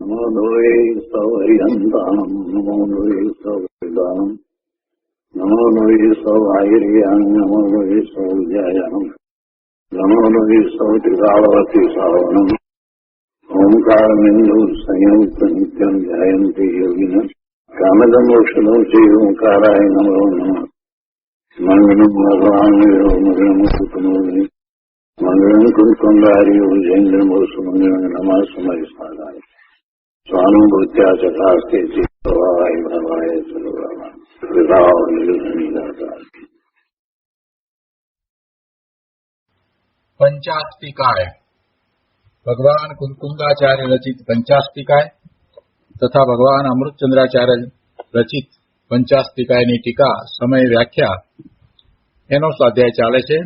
નમો દ્વૈ સૌર્યંતામ નમો દ્વૈ સૌર્યદામ નમો દ્વૈ સૌર્યામ નમો દ્વૈ સૌર્યામ નમો દ્વૈ સૌત્રિકાવતી સાવનમ ઓંકારમિંદુ સંયુક્ત નિત્યમ ધ્યાયંતિ યોગિન કામદમોક્ષદો શ્રી ઓંકારાય નમો નમઃ. મંગલમ ભગવાન મંગલમ કુટુંબી મંગલમ કુંડારીઓ જૈન્દ્રમોષ મંગલમ નમઃ સમય સાધાય સ્વાનુભૂત્યા ચકાસ્તે ચિત્તવાય ભવાય સર્વમાં પંચાસ્તિકાય ભગવાન કુંકુંદાચાર્ય રચિત પંચાસ્તિકાય તથા ભગવાન અમૃતચંદ્રાચાર્ય રચિત પંચાસ્તિકાયની ટીકા સમય વ્યાખ્યા એનો સ્વાધ્યાય ચાલે છે.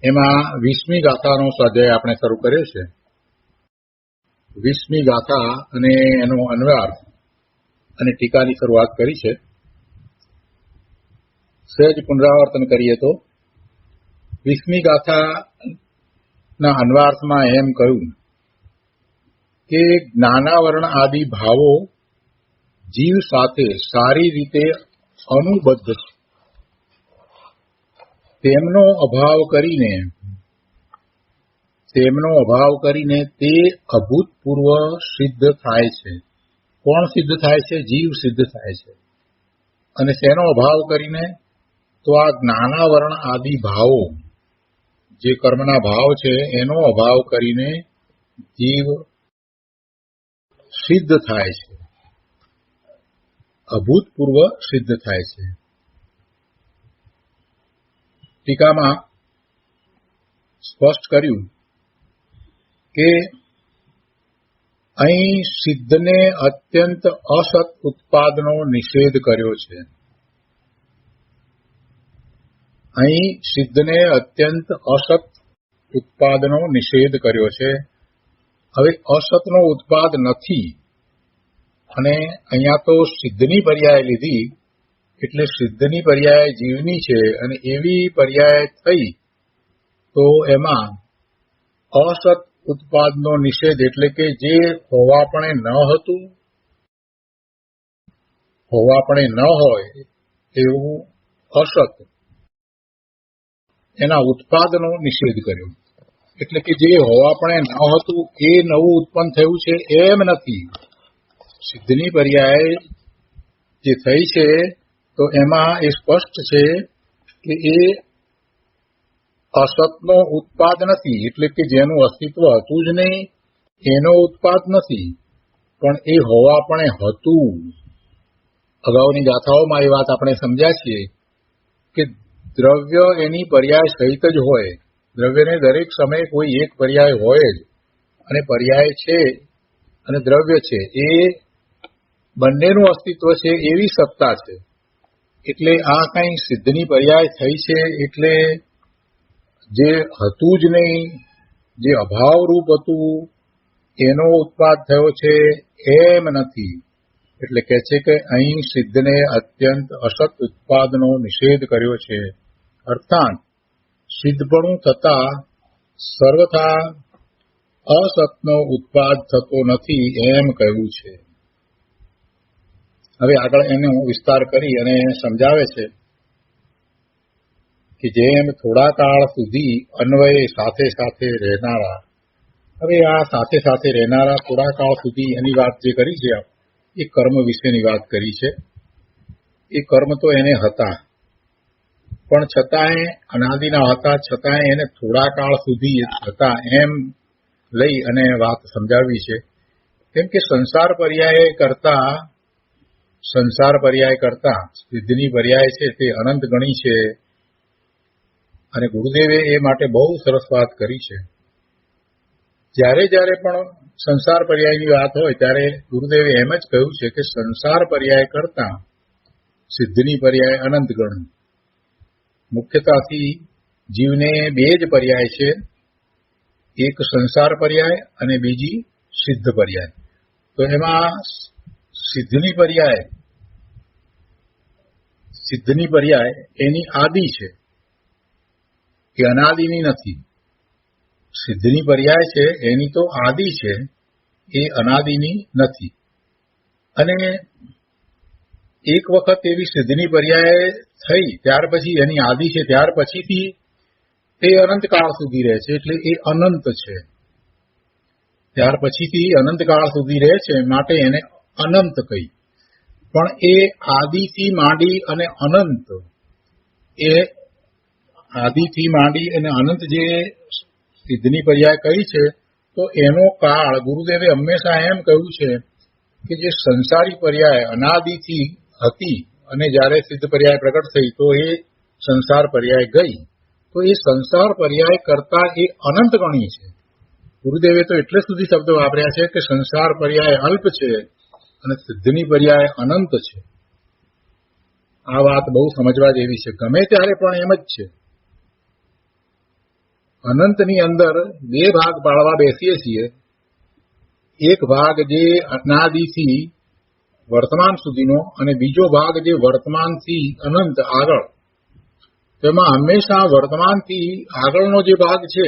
એમાં 20મી ગાથાનો સ્વાધ્યાય આપણે શરૂ કર્યો છે. 20મી ગાથા અને એનો અન્વયાર્થ અને ટીકાની શરૂઆત કરી છે. સહેજ પુનરાવર્તન કરીએ તો 20મી ગાથાના અન્વયાર્થમાં એમ કહ્યું કે જ્ઞાનાવરણ આદિ ભાવો જીવ સાથે સારી રીતે અનુબદ્ધ છે. તેમનો અભાવ કરીને તે અભૂતપૂર્વ સિદ્ધ થાય છે. કોણ સિદ્ધ થાય છે? જીવ સિદ્ધ થાય છે. અને શેનો અભાવ કરીને? તો આ જ્ઞાનાવરણ આદિ ભાવો જે કર્મના ભાવ છે એનો અભાવ કરીને જીવ સિદ્ધ થાય છે, અભૂતપૂર્વ સિદ્ધ થાય છે. ટીકામાં સ્પષ્ટ કર્યું કે અહીં સિદ્ધને અત્યંત અસત ઉત્પાદનો નિષેધ કર્યો છે. અહીં સિદ્ધને અત્યંત અસત ઉત્પાદનો નિષેધ કર્યો છે. હવે અસતનો ઉત્પાદ નથી અને અહીંયા તો સિદ્ધની પર્યાય લીધી એટલે સિદ્ધની પર્યાય જીવની છે અને એવી પર્યાય થઈ તો એમાં અસત ઉત્પાદનો નિષેધ એટલે કે જે હોવાપણે ન હતું, હોવાપણે ન હોય એવું અસત એના ઉત્પાદનો નિષેધ કર્યો. એટલે કે જે હોવાપણે ન હતું એ નવું ઉત્પન્ન થયું છે એમ નથી. સિદ્ધની પર્યાય જે થઈ છે તો એમાં એ સ્પષ્ટ છે કે એ અસતનો ઉત્પાદ નથી. એટલે કે જેનું અસ્તિત્વ હતું જ નહીં એનો ઉત્પાદ નથી, પણ એ હોવાપણે હતું. અગાઉની ગાથાઓમાં એ વાત આપણે સમજ્યા છીએ કે દ્રવ્ય એની પર્યાય સહિત જ હોય. દ્રવ્યને દરેક સમયે કોઈ એક પર્યાય હોય જ, અને પર્યાય છે અને દ્રવ્ય છે એ બંનેનું અસ્તિત્વ છે એવી સત્તા છે. એટલે આ કંઈ સિદ્ધની પર્યાય થઈ છે એટલે જે હતું જ નહીં, જે અભાવરૂપ હતું એનો ઉત્પાદ થયો છે એમ નથી. એટલે કહે છે કે અહીં સિદ્ધને અત્યંત અસત ઉત્પાદનો નિષેધ કર્યો છે. અર્થાત સિદ્ધપણું થતા સર્વથા અસતનો ઉત્પાદ થતો નથી એમ કહ્યું છે. હવે આગળ એનો વિસ્તાર કરી અને સમજાવે છે કે જેમ થોડા કાળ સુધી અન્વયે સાથે સાથે રહેનારા. હવે આ સાથે સાથે રહેનારા થોડા કાળ સુધી એની વાત જે કરી છે એ કર્મ વિશેની વાત કરી છે. એ કર્મ તો એને હતા, પણ છતાંય અનાદિના હતા, છતાંય એને થોડા કાળ સુધી હતા એમ લઈ અને વાત સમજાવી છે. કેમ કે સંસાર પર્યાય કરતા સિદ્ધની પર્યાય છે તે અનંત ગણી છે અને ગુરુદેવે એ માટે બહુ સરસ વાત કરી છે. જ્યારે પણ સંસાર પર્યાયની વાત હોય ત્યારે ગુરુદેવે એમ જ કહ્યું છે કે સંસાર પર્યાય કરતા સિદ્ધની પર્યાય અનંત ગણ. મુખ્યતાથી જીવને બે જ પર્યાય છે, એક સંસાર પર્યાય અને બીજી સિદ્ધ પર્યાય. તો એમાં સિદ્ધની પર્યાય એની આદિ છે, એ અનાદિની નથી. સિદ્ધની પર્યાય છે એની તો આદિ છે એ અનાદિની નથી. અને એક વખત એવી સિદ્ધની પર્યાય થઈ ત્યાર પછી એની આદિ છે, ત્યાર પછીથી તે અનંતકાળ સુધી રહે છે, એટલે એ અનંત છે. ત્યાર પછીથી અનંતકાળ સુધી રહે છે, માટે એને અનંત કહી. પણ એ આદિથી માંડી અને અનંત, એ આદિથી માંડી અને અનંત જે સિદ્ધની પર્યાય કહી છે, તો એનો કાળ ગુરુદેવે હંમેશા એમ કહ્યું છે કે જે સંસારી પર્યાય અનાદિથી હતી અને જ્યારે સિદ્ધ પર્યાય પ્રગટ થઈ તો એ સંસાર પર્યાય ગઈ, તો એ સંસાર પર્યાય કરતા એ અનંત ગણી છે. ગુરુદેવે તો એટલે સુધી શબ્દ વાપર્યા છે કે સંસાર પર્યાય અલ્પ છે અને સિદ્ધની પર્યાય અનંત છે. આ વાત બહુ સમજવા જેવી છે. ગમે ત્યારે પણ એમ જ છે. અનંતની અંદર બે ભાગ પાડવા બેસીએ છીએ. એક ભાગ જે અનાદિથી વર્તમાન સુધીનો અને બીજો ભાગ જે વર્તમાનથી અનંત આગળ. તેમાં હંમેશા વર્તમાનથી આગળનો જે ભાગ છે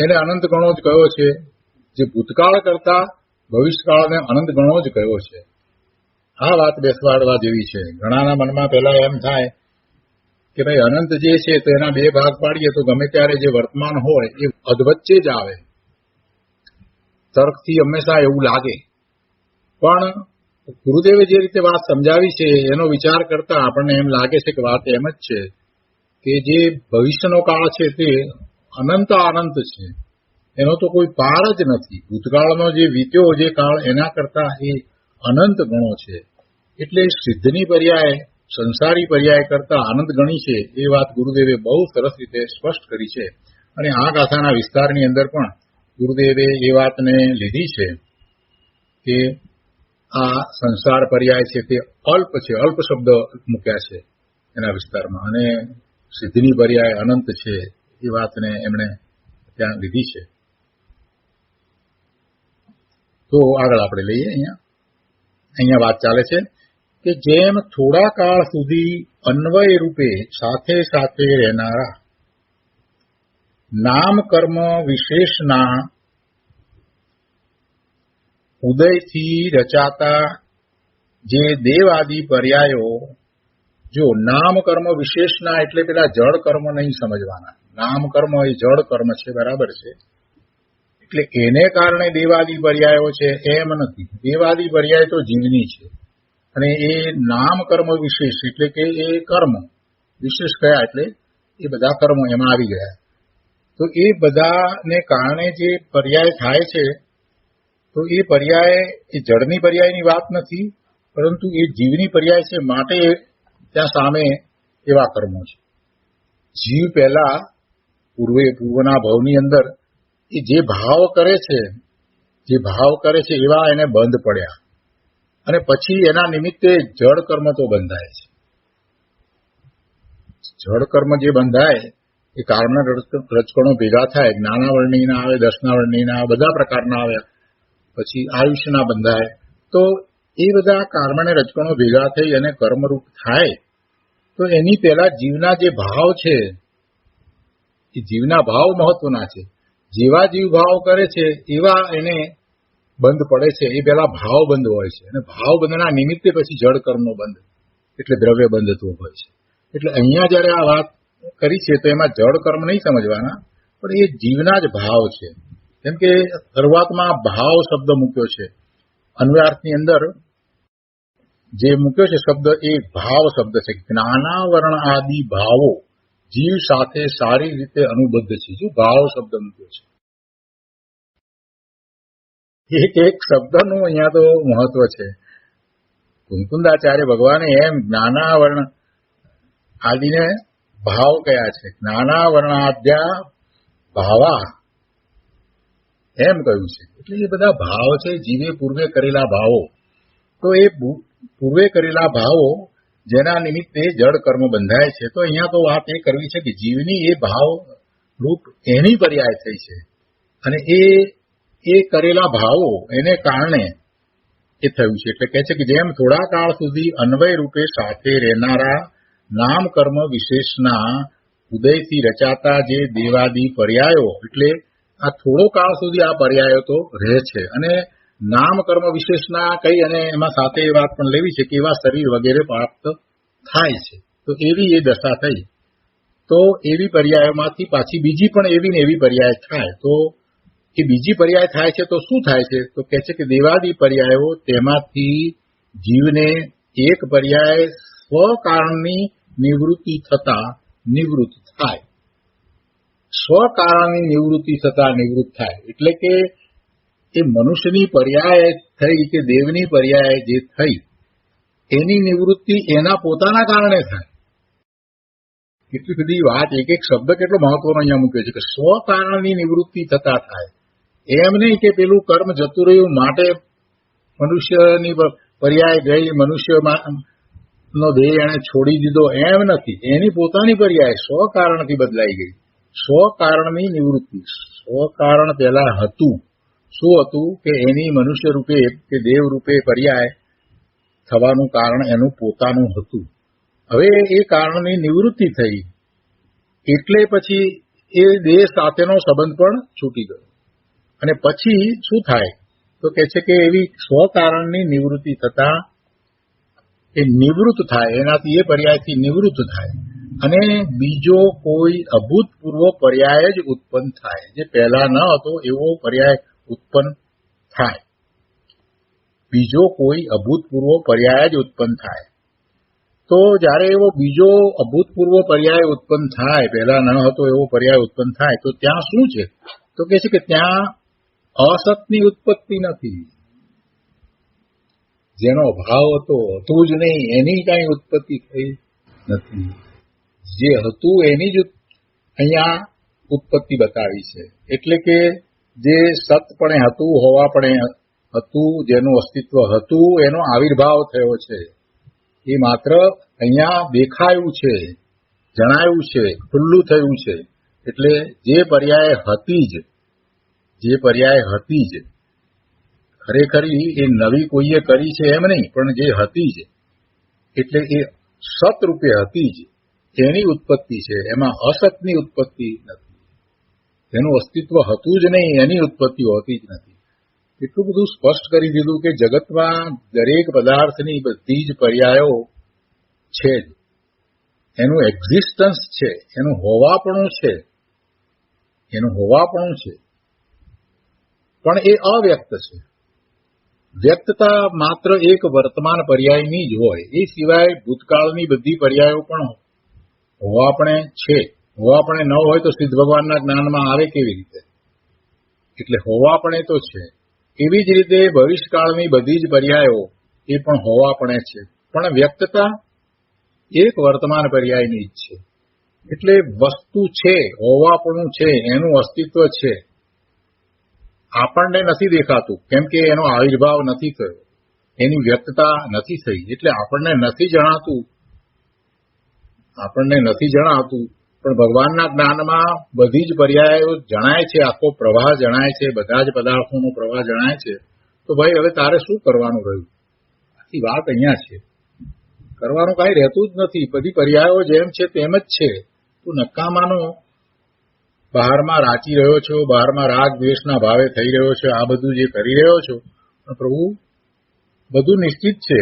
એને અનંત ગણો જ કયો છે. જે ભૂતકાળ કરતા ભવિષ્યકાળને અનંત ગણો જ કયો છે. આ વાત બેસવાડવા જેવી છે. ઘણાના મનમાં પહેલા એમ થાય કે ભાઈ અનંત જે છે તો એના બે ભાગ પાડીએ તો ગમે ત્યારે જે વર્તમાન હોય એ અધવચ્ચે જ આવે. તર્કથી હંમેશા એવું લાગે. પણ ગુરુદેવે જે રીતે વાત સમજાવી છે એનો વિચાર કરતા આપણને એમ લાગે છે કે વાત એમ જ છે કે જે ભવિષ્યનો કાળ છે તે અનંત અનંત છે. એનો તો કોઈ પાર જ નથી. ભૂતકાળનો જે વીત્યો જે કાળ એના કરતા એ અનંત ગણો છે. એટલે સિદ્ધની પર્યાય સંસારી પર્યાય કરતા અનંત ગણી છે એ વાત ગુરુદેવે બહુ સરસ રીતે સ્પષ્ટ કરી છે. અને આ ગાથાના વિસ્તારની અંદર પણ ગુરુદેવે એ વાતને લીધી છે કે આ સંસાર પર્યાય છે તે અલ્પ છે. અલ્પ શબ્દ મૂક્યા છે એના વિસ્તારમાં. અને સિદ્ધની પર્યાય અનંત છે એ વાતને એમણે ત્યાં લીધી છે. તો આગળ આપણે લઈએ. અહીંયા વાત ચાલે છે કે જેમ થોડા કાળ સુધી અન્વય રૂપે સાથે સાથે રહેનારા નામ કર્મ વિશેષના ઉદયથી રચાતા જે દેવાદિ પર્યાયો, જો નામ કર્મ વિશેષના એટલે પેલા જળ કર્મ નહીં સમજવાના. નામ કર્મ એ જળ કર્મ છે, બરાબર છે. એટલે એને કારણે દેવાદિ પર્યાયો છે એમ નથી. દેવાદિ પર્યાય તો જીવની છે અને એ નામ કર્મ વિશેષ એટલે કે એ કર્મ વિશેષ કયા એટલે એ બધા કર્મો એમાં આવી ગયા. તો એ બધાને કારણે જે પર્યાય થાય છે તો એ પર્યાય એ જળની પર્યાયની વાત નથી, પરંતુ એ જીવની પર્યાય છે. માટે ત્યાં સામે એવા કર્મો છે. જીવ પહેલા પૂર્વના ભાવની અંદર એ જે ભાવ કરે છે એવા એને બંધ પડ્યા અને પછી એના નિમિત્તે જળ કર્મ તો બંધાય છે. જળ કર્મ જે બંધાય એ કાળના રજકણો ભેગા થાય. જ્ઞાનાવરણીના આવે, દર્શનાવરણીના આવે, બધા પ્રકારના આવે. પછી આયુષ્યના બંધાય. તો એ બધા કર્મને રજકણો ભેગા થઈ અને કર્મરૂપ થાય. તો એની પહેલા જીવના જે ભાવ છે એ જીવના ભાવ મહત્વના છે. જેવા જીવ ભાવ કરે છે એવા એને બંધ પડે છે. એ પહેલા ભાવ બંધ હોય છે અને ભાવ બંધના નિમિત્તે પછી જળ કર્મનો બંધ એટલે દ્રવ્ય બંધતું હોય છે. એટલે અહીંયા જયારે આ વાત કરી છે તો એમાં જળ કર્મ નહીં સમજવાના, પણ એ જીવના જ ભાવ છે. કેમ કે શરૂઆતમાં ભાવ શબ્દ મૂક્યો છે. અન્વયાર્થની અંદર જે મૂક્યો છે શબ્દ એ ભાવ શબ્દ છે. જ્ઞાનાવરણ આદિ ભાવો જીવ સાથે સારી રીતે અનુબદ્ધ છે. જો ભાવ શબ્દ મૂક્યો છે, એક શબ્દનું અહીંયા તો મહત્વ છે. કુંકુંદાચાર્ય ભગવાને એમ જ્ઞાનાવરણ આદિને ભાવ કયા છે. જ્ઞાનાવરણાદ્યા ભાવા એમ કહ્યું છે. એટલે એ બધા ભાવ છે જીવે પૂર્વે કરેલા ભાવો. તો એ પૂર્વે કરેલા ભાવો જેના નિમિત્તે જળ કર્મ બંધાય છે. તો અહીંયા તો વાત એ કરવી છે કે જીવની એ ભાવ રૂપ એની પર્યાય થઈ છે અને એ કરેલા ભાવો એને કારણે એ થયું છે. એટલે કહે છે કે જેમ થોડા કાળ સુધી અન્વય રૂપે સાથે રહેનારા નામ કર્મ વિશેષના ઉદયથી રચાતા જે દેવાદી પર્યાયો એટલે આ થોડો કાળ સુધી આ પર્યાયો તો રહે છે. અને નામ કર્મ વિશેષના કઈ અને એમાં સાથે એ વાત પણ લેવી છે કે એવા શરીર વગેરે પ્રાપ્ત થાય છે. તો એવી એ દશા થઈ તો એવી પર્યાયોમાંથી પાછી બીજી પણ એવી ને એવી પર્યાય થાય. તો એ બીજી પર્યાય થાય છે તો શું થાય છે? તો કહે છે કે દેવાદી પર્યાયો તેમાંથી જીવને એક પર્યાય સ્વકારણની નિવૃત્તિ થતા નિવૃત્ત થાય. સ્વકારણની નિવૃત્તિ થતા નિવૃત્ત થાય એટલે કે એ મનુષ્યની પર્યાય થઈ કે દેવની પર્યાય જે થઈ એની નિવૃત્તિ એના પોતાના કારણે થાય. કેટલી બધી વાત, એક એક શબ્દ કેટલો મહત્વનો અહીંયા મૂક્યો છે કે સ્વકારણની નિવૃત્તિ થતા થાય. એમ નહીં કે પેલું કર્મ જતું રહ્યું માટે મનુષ્યની પર્યાય ગઈ, મનુષ્યનો દેહ એને છોડી દીધો, એમ નથી. એની પોતાની પર્યાય સ્વકારણથી બદલાઈ ગઈ. સ્વકારણની નિવૃત્તિ. સ્વકારણ પહેલા હતું. શું હતું? કે એની મનુષ્ય રૂપે કે દેવ રૂપે પર્યાય થવાનું કારણ એનું પોતાનું હતું. હવે એ કારણની નિવૃત્તિ થઈ એટલે પછી એ દેહ સાથેનો સંબંધ પણ છૂટી ગયો. અને પછી શું થાય? તો કે છે કે એવી સ્વકારણની નિવૃત્તિ થતા એ નિવૃત્ત થાય, એનાથી એ પર્યાયથી નિવૃત્ત થાય અને બીજો કોઈ અભૂતપૂર્વ પર્યાય જ ઉત્પન્ન થાય. જે પહેલા ન હતો એવો પર્યાય ઉત્પન્ન થાય. બીજો કોઈ અભૂતપૂર્વ પર્યાય જ ઉત્પન્ન થાય. તો જ્યારે એવો બીજો અભૂતપૂર્વ પર્યાય ઉત્પન્ન થાય, પહેલા ન હતો એવો પર્યાય ઉત્પન્ન થાય, તો ત્યાં શું છે? તો કહે છે કે ત્યાં અસતની ઉત્પત્તિ નથી. જેનો અભાવ હતો, હતું જ નહીં, એની કઈ ઉત્પત્તિ થઈ નથી. જે હતું એની જ અહીંયા ઉત્પત્તિ બતાવી છે. એટલે કે જે સતપણે હતું, હોવાપણે હતું, જેનું અસ્તિત્વ હતું, એનો આવિર્ભાવ થયો છે. એ માત્ર અહીંયા દેખાયું છે, જણાયું છે, ખુલ્લું થયું છે. એટલે જે પર્યાય હતી જ ખરેખર એ નવી કોઈએ કરી છે એમ નહીં, પણ જે હતી જ એટલે એ સત રૂપે હતી જ એની ઉત્પત્તિ છે. એમાં અસતની ઉત્પત્તિ નથી. એનું અસ્તિત્વ હતું જ નહીં, એની ઉત્પત્તિ હોતી જ નથી. એટલું બધું સ્પષ્ટ કરી દીધું કે જગતમાં દરેક પદાર્થની બધી જ પર્યાયો છે જ. એનું એક્ઝિસ્ટન્સ છે, એનું હોવાપણું છે, પણ એ અવ્યક્ત છે. વ્યક્તતા માત્ર એક વર્તમાન પર્યાયની જ હોય. એ સિવાય ભૂતકાળની બધી પર્યાયો પણ હોવાપણે છે. હોવાપણે ન હોય તો સિદ્ધ ભગવાનના જ્ઞાનમાં આવે કેવી રીતે? એટલે હોવાપણે તો છે. એવી જ રીતે ભવિષ્યકાળની બધી જ પર્યાયો એ પણ હોવાપણે છે, પણ વ્યક્તતા એક વર્તમાન પર્યાયની જ છે. એટલે વસ્તુ છે, હોવાપણું છે, એનું અસ્તિત્વ છે. આપણને નથી દેખાતું કેમ કે એનો આવિર્ભાવ નથી થયો, એની વ્યક્તતા નથી થઈ, એટલે આપણને નથી જણાતું. પણ ભગવાનના જ્ઞાનમાં બધી જ પર્યાયો જણાય છે, આખો પ્રવાહ જણાય છે, બધા જ પદાર્થોનો પ્રવાહ જણાય છે. તો ભાઈ હવે તારે શું કરવાનું રહ્યું? આખી વાત અહીંયા છે. કરવાનું કાંઈ રહેતું જ નથી. બધી પર્યાયો જેમ છે તેમ જ છે. તું નકામાનો બહારમાં રાચી રહ્યો છો, બહારમાં રાગ દ્વેષના ભાવે થઈ રહ્યો છે, આ બધું જે કરી રહ્યો છો, પણ પ્રભુ બધું નિશ્ચિત છે.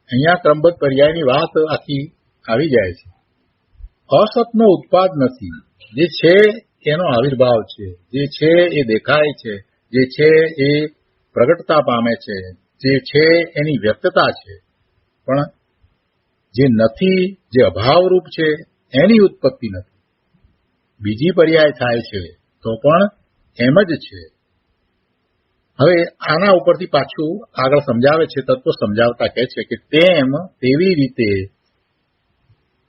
અહીંયા ક્રમબદ્ધ પર્યાયની વાત આખી આવી જાય છે. અસતનો ઉત્પાદ નથી. જે છે એનો આવિર્ભાવ છે, જે છે એ દેખાય છે, જે છે એ પ્રગટતા પામે છે, જે છે એની વ્યક્તતા છે. પણ જે નથી, જે અભાવરૂપ છે, એની ઉત્પત્તિ નથી. બીજી પર્યાય થાય છે તો પણ એમ જ છે. હવે આના ઉપરથી પાછું આગળ સમજાવે છે, તત્વ સમજાવતા કહે છે કે તેવી રીતે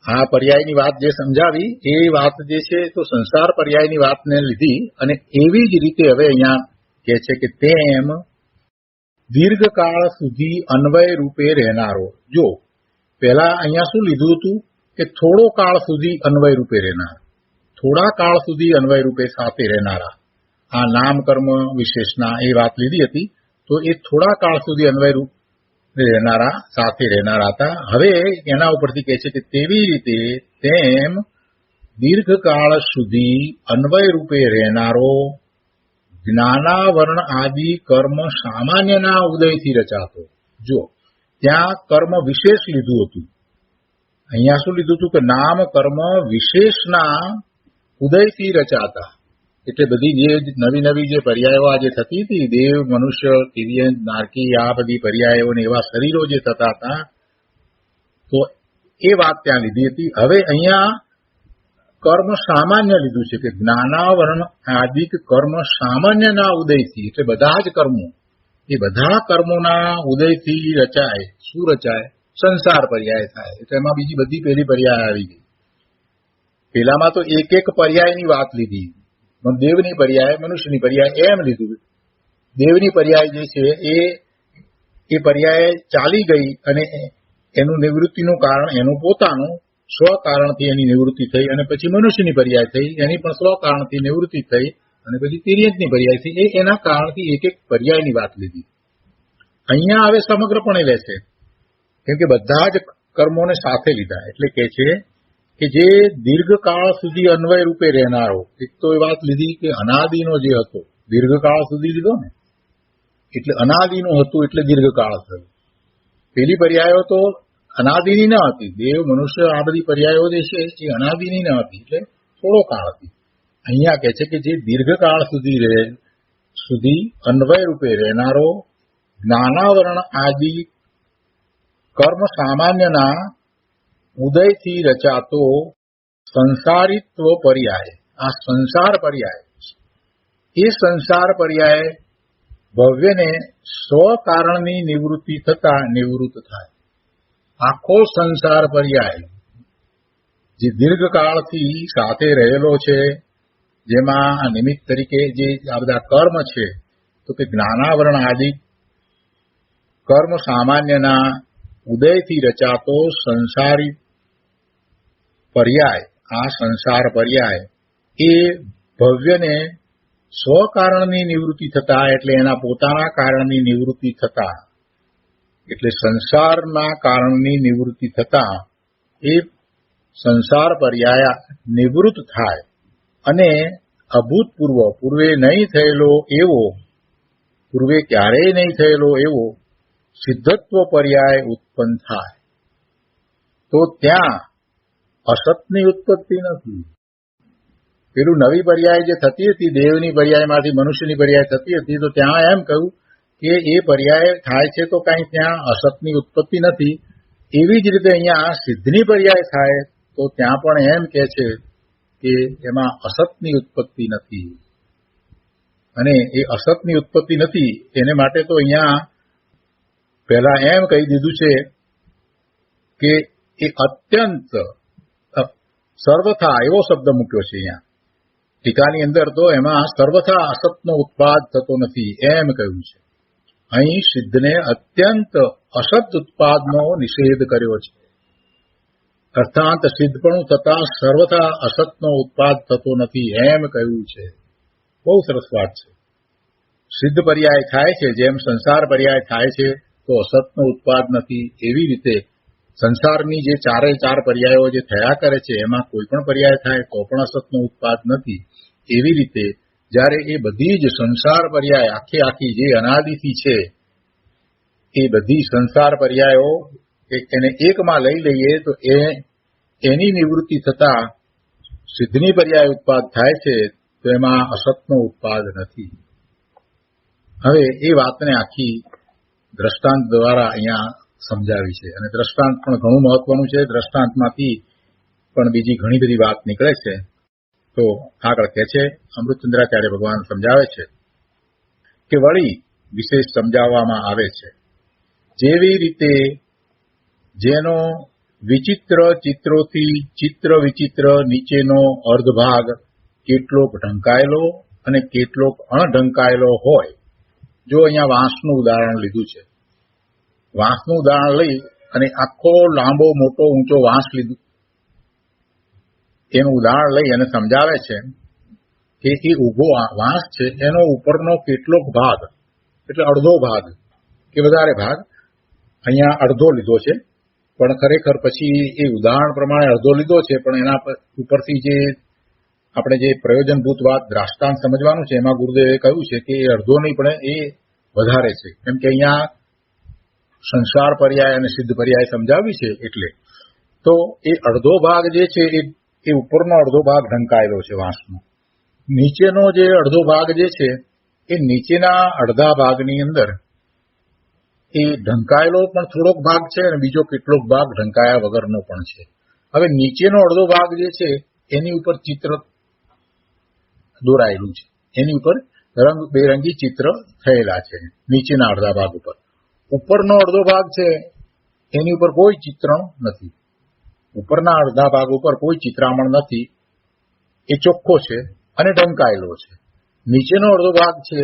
આ પર્યાયની વાત જે સમજાવી એ વાત જે છે તો સંસાર પર્યાયની વાતને લીધી અને એવી જ રીતે હવે અહીંયા કહે છે કે તેમ દીર્ઘકાળ સુધી અન્વય રૂપે રહેનારો. જો પહેલા અહીંયા શું લીધું હતું કે થોડો કાળ સુધી અન્વય રૂપે રહેનાર, થોડા કાળ સુધી અન્વય રૂપે સાથે રહેનારા, આ નામ કર્મ વિશેષના એ વાત લીધી હતી. તો એ થોડા કાળ સુધી અન્વય રૂપે રહેનારા, સાથે રહેનારા હતા. હવે એના ઉપરથી કહે છે કે તેવી રીતે તેમ દીર્ઘકાળ સુધી અન્વય રૂપે રહેનારો જ્ઞાનાવરણ આદિ કર્મ સામાન્યના ઉદયથી રચાતો. જો ત્યાં કર્મ વિશેષ લીધું હતું, અહીંયા શું લીધું હતું કે નામ કર્મ વિશેષના ઉદયથી રચાતા. એટલે બધી જે નવી નવી જે પર્યાયો આજે થતી હતી, દેવ, મનુષ્ય, તિર્યંત, નારકી, આ બધી પર્યાયો ને એવા શરીરો જે થતા હતા, તો એ વાત ત્યાં લીધી હતી. હવે અહીંયા કર્મ સામાન્ય લીધું છે કે જ્ઞાનાવરણ આદિક કર્મ સામાન્યના ઉદયથી, એટલે બધા જ કર્મો, એ બધા કર્મોના ઉદયથી રચાય. શું રચાય? સંસાર પર્યાય થાય. એટલે એમાં બીજી બધી પેલી પર્યાય આવી ગઈ. પેલામાં તો એક એક પર્યાયની વાત લીધી, દેવની પર્યાય, મનુષ્યની પર્યાય, એમ લીધું. દેવની પર્યાય જે છે એ પર્યાય ચાલી ગઈ અને એનું નિવૃત્તિનું કારણ એનું પોતાનું સ્વકારણથી એની નિવૃત્તિ થઈ, અને પછી મનુષ્યની પર્યાય થઈ, એની પણ સ્વકારણથી નિવૃત્તિ થઈ, અને પછી તિર્યંતની પર્યાય થઈ. એના કારણથી એક એક પર્યાયની વાત લીધી. અહીંયા હવે સમગ્રપણે લેશે, કેમ કે બધા જ કર્મોને સાથે લીધા. એટલે કે છે કે જે દીર્ઘકાળ સુધી અન્વય રૂપે રહેનારો, એક તો એ વાત લીધી કે અનાદિનો જે હતો, દીર્ઘકાળ સુધી લીધો ને, એટલે અનાદિનું હતું એટલે દીર્ઘકાળ થયું. પેલી પર્યાયો તો અનાદિની ન હતી. દેવ, મનુષ્ય, આ બધી પર્યાયો જે છે એ અનાદિની ન હતી, એટલે થોડો કાળ હતી. અહીંયા કહે છે કે જે દીર્ઘકાળ સુધી અન્વય રૂપે રહેનારો જ્ઞાનાવરણ આદિ કર્મ સામાન્યના ઉદયથી રચાતો સંસારિત્વ પર્યાય. આ સંસાર પર્યાય, એ સંસાર પર્યાય ભવ્યને સ્વકારણની નિવૃત્તિ થતા નિવૃત્ત થાય. આખો સંસાર પર્યાય જે દીર્ઘકાળથી સાથે રહેલો છે, જેમાં આ નિમિત્ત તરીકે જે આ બધા કર્મ છે, તો કે જ્ઞાનાવરણ આદિ કર્મ સામાન્યના ઉદયથી રચાતો સંસારી પર્યાય, આ સંસાર પર્યાય એ ભવ્યને સ્વકારણની નિવૃત્તિ થતા, એટલે એના પોતાના કારણની નિવૃત્તિ થતા, એટલે સંસારના કારણની નિવૃત્તિ થતા એ સંસાર પર્યાય નિવૃત્ત થાય અને અભૂતપૂર્વ, પૂર્વે નહીં થયેલો એવો, પૂર્વે ક્યારેય નહીં થયેલો એવો સિદ્ધત્વ પર્યાય ઉત્પન્ન થાય. તો ત્યાં અસતની ઉત્પત્તિ નથી. પેલું નવી પર્યાય જે થતી હતી, દેવની પર્યાયમાંથી મનુષ્યની પર્યાય થતી હતી, તો ત્યાં એમ કહ્યું કે એ પર્યાય થાય છે તો કાંઈ ત્યાં અસતની ઉત્પત્તિ નથી. એવી જ રીતે અહીંયા સિદ્ધની પર્યાય થાય તો ત્યાં પણ એમ કહે છે કે એમાં અસતની ઉત્પત્તિ નથી. અને એ અસતની ઉત્પત્તિ નથી એને માટે તો અહીંયા પહેલા એમ કહી દીધું છે કે એ અત્યંત સર્વથા એવો શબ્દ મૂક્યો છે. અહીંયા ટીકાની અંદર તો એમાં સર્વથા અસતનો ઉત્પાદ થતો નથી એમ કહ્યું છે. અહીં સિદ્ધને અત્યંત અસત ઉત્પાદનો નિષેધ કર્યો છે. અર્થાત સિદ્ધપણું થતા સર્વથા અસતનો ઉત્પાદ થતો નથી એમ કહ્યું છે. બહુ સરસ વાત છે. સિદ્ધ પર્યાય થાય છે, જેમ સંસાર પર્યાય થાય છે તો અસતનો ઉત્પાદ નથી, એવી રીતે સંસારની જે ચારે ચાર પર્યાયો જે થયા કરે છે એમાં કોઈ પણ પર્યાય થાય તો પણ અસતનો ઉત્પાદ નથી. એવી રીતે જ્યારે એ બધી જ સંસાર પર્યાય આખી જે અનાદિથી છે એ બધી સંસાર પર્યાયો એને એકમાં લઈ લઈએ તો એની નિવૃત્તિ થતા સિદ્ધની પર્યાય ઉત્પાદ થાય છે, તો એમાં અસતનો ઉત્પાદ નથી. હવે એ વાતને આખી દ્રષ્ટાંત દ્વારા અહીંયા સમજાવી છે, અને દ્રષ્ટાંત પણ ઘણું મહત્વનું છે. દ્રષ્ટાંતમાંથી પણ બીજી ઘણી બધી વાત નીકળે છે. તો આગળ કહે છે, અમૃતચંદ્રાચાર્ય ભગવાન સમજાવે છે કે વળી વિશેષ સમજાવવામાં આવે છે, જેવી રીતે જેનો વિચિત્ર ચિત્રોથી ચિત્ર વિચિત્ર નીચેનો અર્ધભાગ કેટલોક ઢંકાયેલો અને કેટલોક અણઢંકાયેલો હોય. જો અહીંયા વાંસનું ઉદાહરણ લીધું છે, વાંસનું ઉદાહરણ લઈ અને આખો લાંબો મોટો ઊંચો વાંસ લીધું, એનું ઉદાહરણ લઈ અને સમજાવે છે કે એ ઊભો વાંસ છે એનો ઉપરનો કેટલોક ભાગ, એટલે અડધો ભાગ કે વધારે ભાગ, અહીંયા અડધો લીધો છે, પણ ખરેખર પછી એ ઉદાહરણ પ્રમાણે અડધો લીધો છે, પણ એના ઉપરથી જે આપણે જે પ્રયોજનભૂત વાત દ્રાષ્ટાંત સમજવાનું છે એમાં ગુરુદેવે કહ્યું છે કે એ અડધો નહીં પણ એ વધારે છે, કેમ કે અહીંયા સંસાર પર્યાય અને સિદ્ધ પર્યાય સમજાવી છે. એટલે તો એ અડધો ભાગ જે છે એ ઉપરનો અડધો ભાગ ઢંકાયેલો છે વાંસનો. નીચેનો જે અડધો ભાગ જે છે એ નીચેના અડધા ભાગની અંદર એ ઢંકાયેલો પણ થોડોક ભાગ છે અને બીજો કેટલોક ભાગ ઢંકાયા વગરનો પણ છે. હવે નીચેનો અડધો ભાગ જે છે એની ઉપર ચિત્ર દોરાયેલું છે, એની ઉપર રંગબેરંગી ચિત્ર થયેલા છે નીચેના અડધા ભાગ ઉપર. ઉપરનો અડધો ભાગ છે એની ઉપર કોઈ ચિત્રણ નથી. ઉપરના અડધા ભાગ ઉપર કોઈ ચિત્રામણ નથી, એ ચોખ્ખો છે અને ઢંકાયેલો છે. નીચેનો અડધો ભાગ છે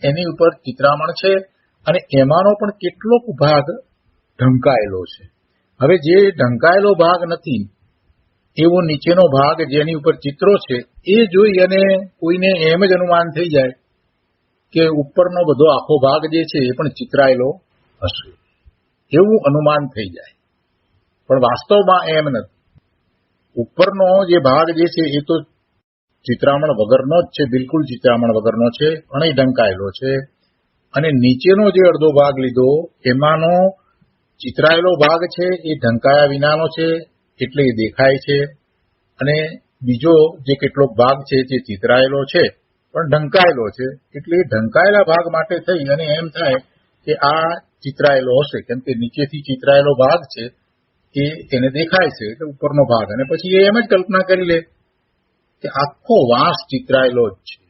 એની ઉપર ચિત્રામણ છે અને એમાંનો પણ કેટલોક ભાગ ઢંકાયેલો છે. હવે જે ઢંકાયેલો ભાગ નથી એવો નીચેનો ભાગ જેની ઉપર ચિત્રો છે એ જોઈ અને કોઈને એમ જ અનુમાન થઈ જાય કે ઉપરનો બધો આખો ભાગ જે છે એ પણ ચિત્રાયેલો હશે, એવું અનુમાન થઈ જાય. પણ વાસ્તવમાં એમ નથી. ઉપરનો જે ભાગ જે છે એ તો ચિત્રામણ વગરનો જ છે, બિલકુલ ચિત્રામણ વગરનો છે અને ઢંકાયેલો છે. અને નીચેનો જે અડધો ભાગ લીધો એમાંનો ચિત્રાયેલો ભાગ છે એ ઢંકાયા વિનાનો છે, એટલે એ દેખાય છે. અને બીજો જે કેટલોક ભાગ છે જે ચિત્રાયેલો છે પણ ઢંકાયેલો છે, એટલે એ ઢંકાયેલા ભાગ માટે થઈ અને એમ થાય કે આ ચિત્રાયેલો હશે, કેમ કે નીચેથી ચિત્રાયેલો ભાગ છે એ એને દેખાય છે એટલે ઉપરનો ભાગ. અને પછી એ એમ જ કલ્પના કરી લે કે આખો વાંસ ચિત્રાયેલો જ છે,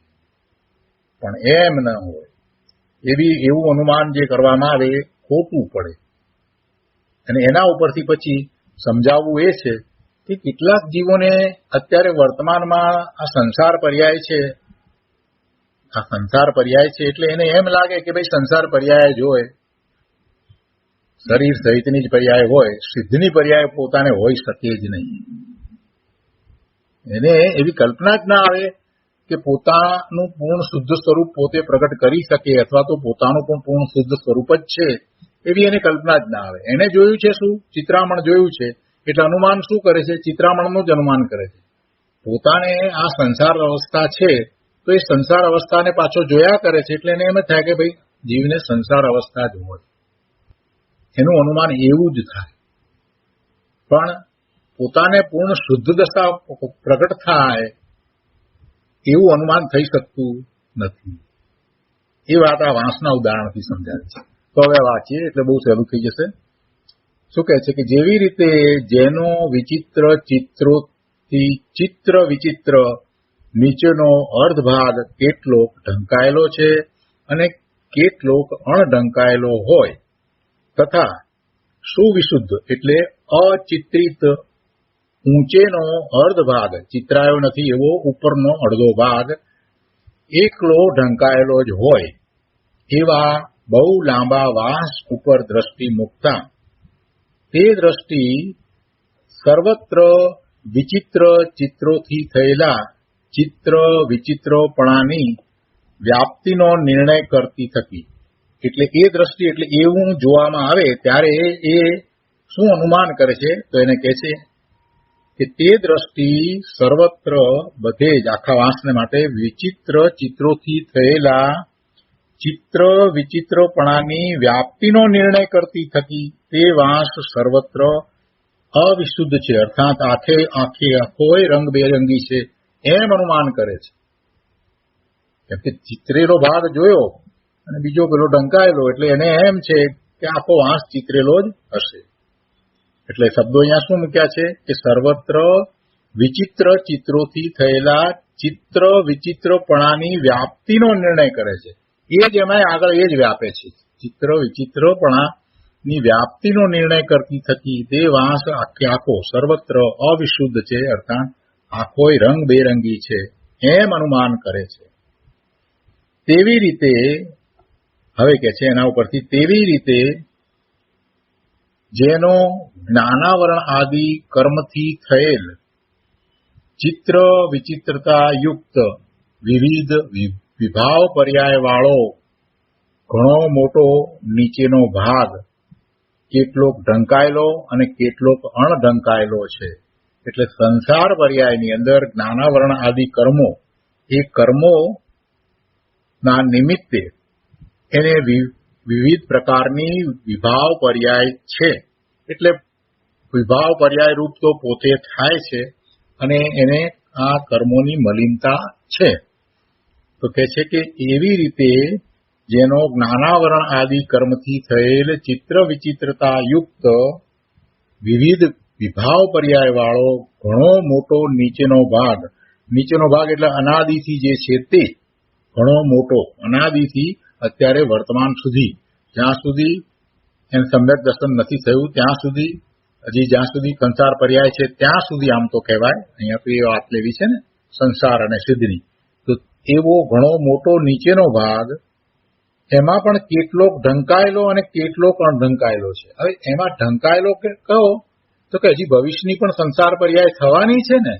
પણ એમ ન હોય. એવું અનુમાન જે કરવામાં આવે એ ખોટું પડે. અને એના ઉપરથી પછી સમજાવવું એ છે કે કેટલાક જીવોને અત્યારે વર્તમાનમાં આ સંસાર પર્યાય છે એટલે એને એમ લાગે કે ભાઈ સંસાર પર્યાય જ હોય, શરીર સહિતની જ પર્યાય હોય, સિદ્ધની પર્યાય પોતાને હોઈ શકે જ નહીં. એને એવી કલ્પના જ ના આવે કે પોતાનું પૂર્ણ શુદ્ધ સ્વરૂપ પોતે પ્રગટ કરી શકે અથવા તો પોતાનું પણ પૂર્ણ શુદ્ધ સ્વરૂપ જ છે, એવી એને કલ્પના જ ના આવે. એને જોયું છે શું? ચિત્રામણ જોયું છે, એટલે અનુમાન શું કરે છે? ચિત્રામણનું જ અનુમાન કરે છે. પોતાને આ સંસાર અવસ્થા છે તો એ સંસાર અવસ્થાને પાછો જોયા કરે છે, એટલે એને એમ જ થાય કે ભાઈ જીવને સંસાર અવસ્થા જ હોય, એનું અનુમાન એવું જ થાય. પણ પોતાને પૂર્ણ શુદ્ધ દશા પ્રગટ થાય એવું અનુમાન થઈ શકતું નથી. એ વાત આ વાંસના ઉદાહરણથી સમજાવે છે. તો હવે વાંચીએ એટલે બહુ સહેલું થઈ જશે. શું કહે છે કે જેવી રીતે જેનો વિચિત્ર ચિત્રોથી ચિત્ર વિચિત્ર નીચેનો અર્ધ ભાગ કેટલોક ઢંકાયેલો છે અને કેટલોક અણઢંકાયેલો હોય, તથા સુવિશુદ્ધ એટલે અચિત્રિત ઊંચેનો અર્ધ ભાગ ચિત્રાયો નથી એવો ઉપરનો અડધો ભાગ એકલો ઢંકાયેલો જ હોય, એવા બહુ લાંબા વાંસ ઉપર દ્રષ્ટિ મૂકતા તે દ્રષ્ટિ સર્વત્ર વિચિત્ર ચિત્રોથી થયેલા ચિત્ર વિચિત્રપણાની વ્યાપ્તિનો નિર્ણય કરતી થકી. એટલે એ દ્રષ્ટિ એટલે એવું જોવામાં આવે ત્યારે એ શું અનુમાન કરે છે? તો એને કહે છે કે તે દ્રષ્ટિ સર્વત્ર બધે જ આખા વાંસને માટે વિચિત્ર ચિત્રોથી થયેલા ચિત્ર વિચિત્રપણાની વ્યાપ્તિનો નિર્ણય કરતી થકી તે વાંસ સર્વત્ર અવિશુદ્ધ છે, અર્થાત આખોય રંગબેરંગી છે એમ અનુમાન કરે છે. કેમ કે ચિત્રેલો ભાગ જોયો અને બીજો પેલો ઢંકાયેલો, એટલે એને એમ છે કે આખો વાંસ ચિત્રેલો જ હશે. એટલે શબ્દો અહીંયા શું મૂક્યા છે કે સર્વત્ર વિચિત્ર ચિત્રોથી થયેલા ચિત્ર વિચિત્રપણાની વ્યાપ્તિનો નિર્ણય કરે છે. એ જ એમાં આગળ એ જ વ્યાપે છે. ચિત્ર વિચિત્રપણાની વ્યાપ્તિનો નિર્ણય કરતી થકી તે વાંસ આખો સર્વત્ર અવિશુદ્ધ છે, અર્થાત આખોય રંગબેરંગી છે એમ અનુમાન કરે છે. તેવી રીતે હવે કે છે એના ઉપરથી તેવી રીતે જેનો જ્ઞાનાવરણ આદિ કર્મથી થયેલ ચિત્ર વિચિત્રતા યુક્ત વિવિધ વિભાવ પર્યાય વાળો ઘણો મોટો નીચેનો ભાગ કેટલોક ઢંકાયેલો અને કેટલોક અણઢંકાયેલો છે, એટલે સંસાર પર્યાયની અંદર જ્ઞાનાવરણ આદિ કર્મો, એ કર્મોના નિમિત્તે એને વિવિધ પ્રકારની વિભાવ પર્યાય છે. એટલે વિભાવ પર્યાય રૂપ તો પોતે થાય છે અને એને આ કર્મોની મલિનતા છે. તો કહે છે કે એવી રીતે જેનો જ્ઞાનાવરણ આદિ કર્મથી થયેલ ચિત્ર વિચિત્રતા યુક્ત વિવિધ વિભાવ પર્યાય વાળો ઘણો મોટો નીચેનો ભાગ એટલે અનાદિથી જે છે તે ઘણો મોટો, અનાદિથી અત્યારે વર્તમાન સુધી, જ્યાં સુધી એને સમ્યક દર્શન નથી થયું ત્યાં સુધી, હજી જ્યાં સુધી સંસાર પર્યાય છે ત્યાં સુધી આમ તો કહેવાય. અહીંયા તો એ વાત લેવી છે ને સંસાર અને સિદ્ધની. તો એવો ઘણો મોટો નીચેનો ભાગ, એમાં પણ કેટલોક ઢંકાયેલો અને કેટલોક અણઢંકાયેલો છે. હવે એમાં ઢંકાયેલો કહો તો કે હજી ભવિષ્યની પણ સંસાર પર્યાય થવાની છે ને,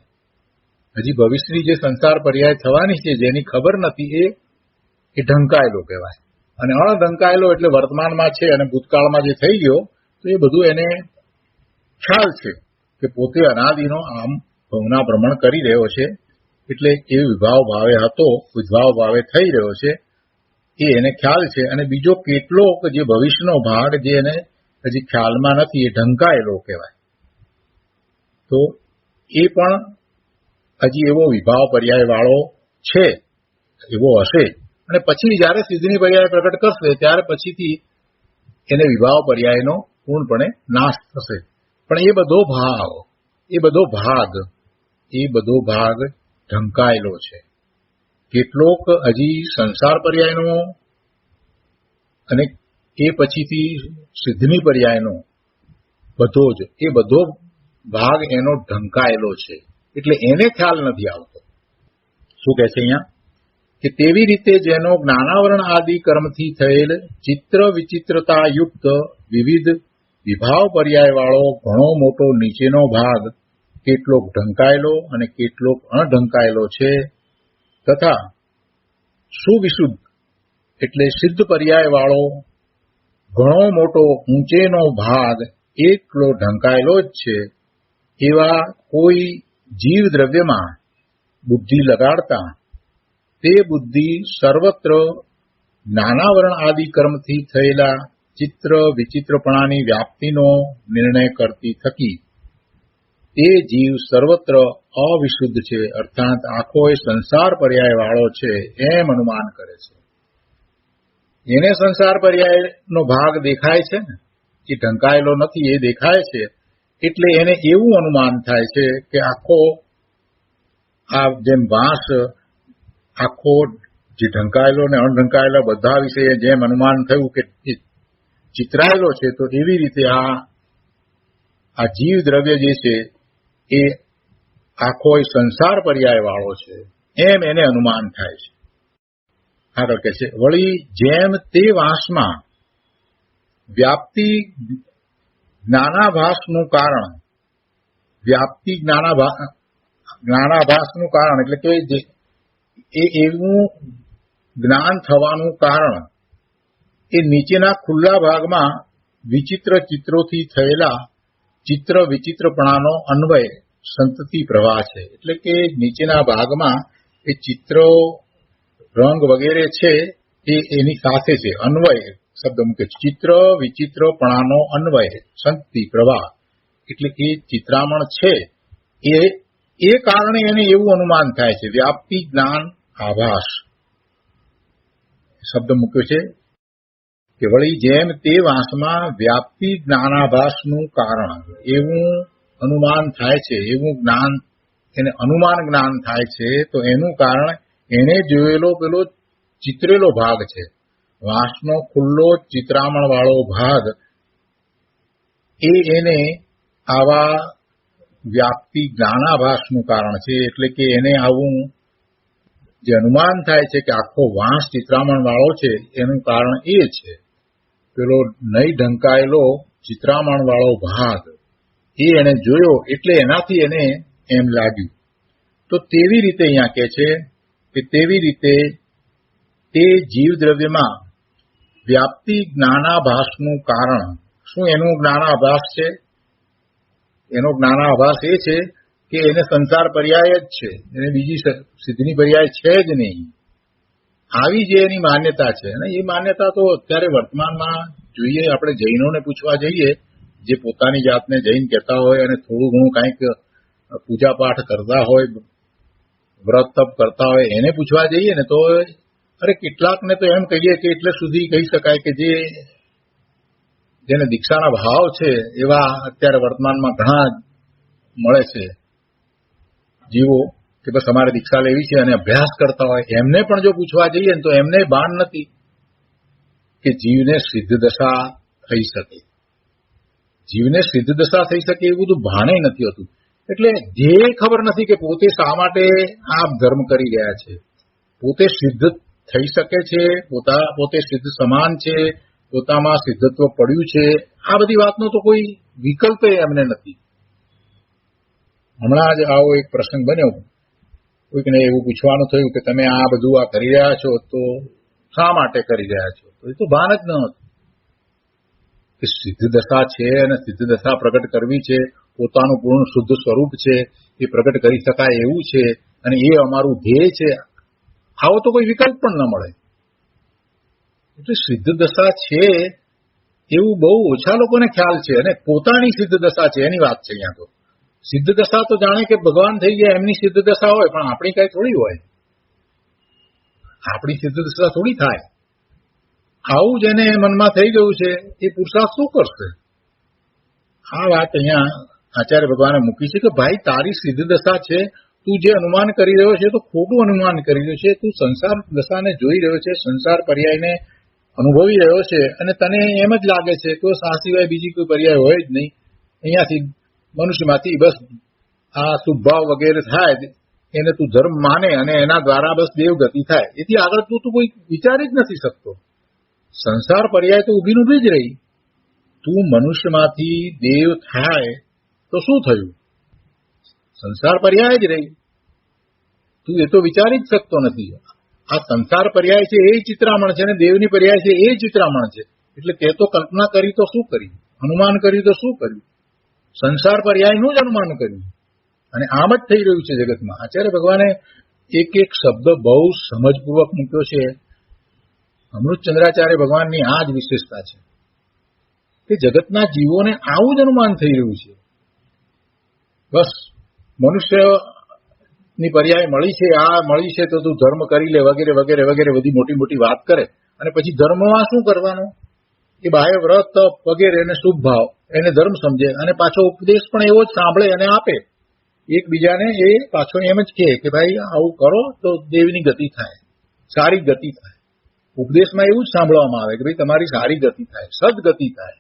હજી ભવિષ્યની જે સંસાર પર્યાય થવાની છે જેની ખબર નથી એ ઢંકાયેલો કહેવાય. અને અણઢંકાયેલો એટલે વર્તમાનમાં છે અને ભૂતકાળમાં જે થઈ ગયો તો એ બધું એને ખ્યાલ છે કે પોતે અનાદિનો આમ ભવના ભ્રમણ કરી રહ્યો છે, એટલે એ વિભાવ ભાવે હતો, વિભાવ ભાવે થઈ રહ્યો છે એ એને ખ્યાલ છે. અને બીજો કેટલોક જે ભવિષ્યનો ભાગ જે એને હજી ખ્યાલમાં નથી એ ઢંકાયેલો કહેવાય. તો એ પણ હજી એવો વિભાવ પર્યાય વાળો છે, એવો હશે. અને પછી જયારે સિદ્ધની પર્યાય પ્રગટ કરશે ત્યારે પછીથી એને વિભાવ પર્યાયનો પૂર્ણપણે નાશ થશે. પણ એ બધો ભાગ ઢંકાયેલો છે. કેટલોક હજી સંસાર પર્યાયનો અને એ પછીથી સિદ્ધની પર્યાયનો બધો ભાગ એનો ઢંકાયેલો છે, એટલે એને ખ્યાલ નથી આવતો. શું કહે છે અહીંયા કે તેવી રીતે જેનો જ્ઞાનાવરણ આદિ કર્મથી થયેલ ચિત્ર વિચિત્રતા યુક્ત વિવિધ વિભાવ પર્યાય વાળો ઘણો મોટો નીચેનો ભાગ કેટલોક ઢંકાયેલો અને કેટલોક અણઢંકાયેલો છે, તથા સુવિશુદ્ધ એટલે સિદ્ધ પર્યાય વાળો ઘણો મોટો ઊંચેનો ભાગ એટલો ઢંકાયેલો જ છે. એવા કોઈ જીવ દ્રવ્યમાં બુદ્ધિ લગાડતા તે બુદ્ધિ સર્વત્ર જ્ઞાનાવરણ આદિ કર્મથી થયેલા ચિત્ર વિચિત્રપણાની વ્યાપ્તિનો નિર્ણય કરતી થકી તે જીવ સર્વત્ર અવિશુદ્ધ છે, અર્થાત આખો એ સંસાર પર્યાય વાળો છે એમ અનુમાન કરે છે. એને સંસાર પર્યાયનો ભાગ દેખાય છે ને, એ ઢંકાયેલો નથી એ દેખાય છે, એટલે એને એવું અનુમાન થાય છે કે આખો આ જેમ વાંસ આખો જે ઢંકાયેલો ને અણઢંકાયેલા બધા વિશે જેમ અનુમાન થયું કે ચિતરાયેલો છે, તો એવી રીતે આ જીવ દ્રવ્ય જે છે એ આખો સંસાર પર્યાય વાળો છે એમ એને અનુમાન થાય છે. આગળ કહે છે, વળી જેમ તે વાંસમાં વ્યાપ્તિ જ્ઞાનાભાસનું કારણ, વ્યાપ્તિ જ્ઞાનાભાસનું કારણ એટલે કે એ એવું જ્ઞાન થવાનું કારણ એ નીચેના ખુલ્લા ભાગમાં વિચિત્ર ચિત્રોથી થયેલા ચિત્ર વિચિત્રપણાનો અન્વય સંતતિ પ્રવાહ છે. એટલે કે નીચેના ભાગમાં એ ચિત્રો રંગ વગેરે છે એ એની સાથે છે, અન્વય શબ્દ મૂકે. ચિત્ર વિચિત્રપણાનો અન્વય સંતતિ પ્રવાહ એટલે એ ચિત્રામણ છે એ કારણે એને એવું અનુમાન થાય છે. વ્યાપ્તિ જ્ઞાન આભાસ શબ્દ મૂક્યો છે કે વળી જેમ તે વાંસમાં વ્યાપ્તિ જ્ઞાનાભાસનું કારણ એવું અનુમાન થાય છે, એવું જ્ઞાન એને અનુમાન જ્ઞાન થાય છે, તો એનું કારણ એને જોયેલો પેલો ચિત્રેલો ભાગ છે. વાંસનો ખુલ્લો ચિત્રામણ વાળો ભાગ એને આવા વ્યાપ્તિ જ્ઞાનાભાસનું કારણ છે. એટલે કે એને આવું જે અનુમાન થાય છે કે આખો વાંસ ચિત્રામણ વાળો છે એનું કારણ એ છે પેલો નહીં ઢંકાયેલો ચિત્રામણ વાળો ભાગ એને જોયો એટલે એનાથી એને એમ લાગ્યું. તો તેવી રીતે અહીંયા કહે છે કે તેવી રીતે તે જીવ દ્રવ્યમાં વ્યાપ્તિ જ્ઞાનાભાસનું કારણ શું? એનું જ્ઞાનાભાસ છે, એનો જ્ઞાનાભાસ એ છે કે એને સંસાર પર્યાય જ છે, એને બીજી સિદ્ધની પર્યાય છે જ નહીં, આવી જે એની માન્યતા છે. અને એ માન્યતા તો અત્યારે વર્તમાનમાં જોઈએ, આપણે જૈનોને પૂછવા જઈએ, જે પોતાની જાતને જૈન કહેતા હોય અને થોડું ઘણું કંઈક પૂજા પાઠ કરતા હોય, વ્રત તપ કરતા હોય, એને પૂછવા જઈએ ને તો અરે કેટલાકને તો એમ કહીએ કે એટલે સુધી કહી શકાય કે જેને દીક્ષાના ભાવ છે એવા અત્યારે વર્તમાનમાં ઘણા મળે છે જીવો કે બસ અમારે દીક્ષા લેવી છે અને અભ્યાસ કરતા હોય, એમને પણ જો પૂછવા જઈએ ને તો એમને ભાન નથી કે જીવને સિદ્ધ દશા થઈ શકે, જીવને સિદ્ધ દશા થઈ શકે એવું બધું ભાને નથી હોતું. એટલે જે ખબર નથી કે પોતે શા માટે આ ધર્મ કરી રહ્યા છે, પોતે સિદ્ધ થઈ શકે છે, પોતે સિદ્ધ સમાન છે, પોતામાં સિદ્ધત્વ પડ્યું છે, આ બધી વાતનો તો કોઈ વિકલ્પ એમને નથી. હમણાં જ આવો એક પ્રસંગ બન્યો, કોઈકને એવું પૂછવાનું થયું કે તમે આ બધું આ કરી રહ્યા છો તો શા માટે કરી રહ્યા છો, તો એ તો ભાન જ ન હતું કે સિદ્ધ દશા છે અને સિદ્ધ દશા પ્રગટ કરવી છે, પોતાનું પૂર્ણ શુદ્ધ સ્વરૂપ છે એ પ્રગટ કરી શકાય એવું છે અને એ અમારું ધ્યેય છે, આવો તો કોઈ વિકલ્પ પણ ન મળે. એટલે સિદ્ધ દશા છે એવું બહુ ઓછા લોકોને ખ્યાલ છે, અને પોતાની સિદ્ધ દશા છે એની વાત છે. અહીંયા તો સિદ્ધ દશા તો જાણે કે ભગવાન થઈ ગયા એમની સિદ્ધ દશા હોય, પણ આપણી કઈ થોડી હોય, આપણી સિદ્ધ દશા થોડી થાય. આવું જેને મનમાં થઈ ગયું છે એ પુરુષાર્થ શું કરશે? આ વાત અહીંયા આચાર્ય ભગવાને મૂકી છે કે ભાઈ તારી સિદ્ધ દશા છે, તું જે અનુમાન કરી રહ્યો છે તો ખોટું અનુમાન કરી રહ્યો છે. તું સંસાર દશાને જોઈ રહ્યો છે, સંસાર પર્યાયને અનુભવી રહ્યો છે અને તને એમ જ લાગે છે કે આ સિવાય બીજી કોઈ પર્યાય હોય જ નહીં, અહીંયાથી મનુષ્યમાંથી બસ આ શુભભાવ વગેરે થાય એને તું ધર્મ માને અને એના દ્વારા બસ દેવગતિ થાય, એથી આગળ તું કોઈ વિચારી જ નથી શકતો. સંસાર પર્યાય તો ઊભી ઊભી જ રહી. તું મનુષ્યમાંથી દેવ થાય તો શું થયું? સંસાર પર્યાય જ રહી. તું એ તો વિચારી જ શકતો નથી. આ સંસાર પર્યાય છે એ ચિત્રામણ છે અને દેવની પર્યાય છે એ ચિત્રામણ છે. એટલે તે તો કલ્પના કરી તો શું કરી, અનુમાન કર્યું તો શું કર્યું? સંસાર પર્યાયનું જ અનુમાન કર્યું. અને આમ જ થઈ રહ્યું છે જગતમાં. આચાર્ય ભગવાને એક એક શબ્દ બહુ સમજપૂર્વક મૂક્યો છે. અમૃતચંદ્રાચાર્ય ભગવાનની આ જ વિશેષતા છે કે જગતના જીવોને આવું જ અનુમાન થઈ રહ્યું છે. બસ મનુષ્યની પર્યાય મળી છે, આ મળી છે તો તું ધર્મ કરી લે વગેરે વગેરે વગેરે બધી મોટી મોટી વાત કરે અને પછી ધર્મમાં શું કરવાનું? એ બાહ્ય વ્રત તપ વગેરે એને શુભ ભાવ એને ધર્મ સમજે અને પાછો ઉપદેશ પણ એવો જ સાંભળે અને આપે. એકબીજાને એ પાછો એમ જ કે ભાઈ આવું કરો તો દેવની ગતિ થાય, સારી ગતિ થાય. ઉપદેશમાં એવું જ સાંભળવામાં આવે કે ભાઈ તમારી સારી ગતિ થાય, સદગતિ થાય.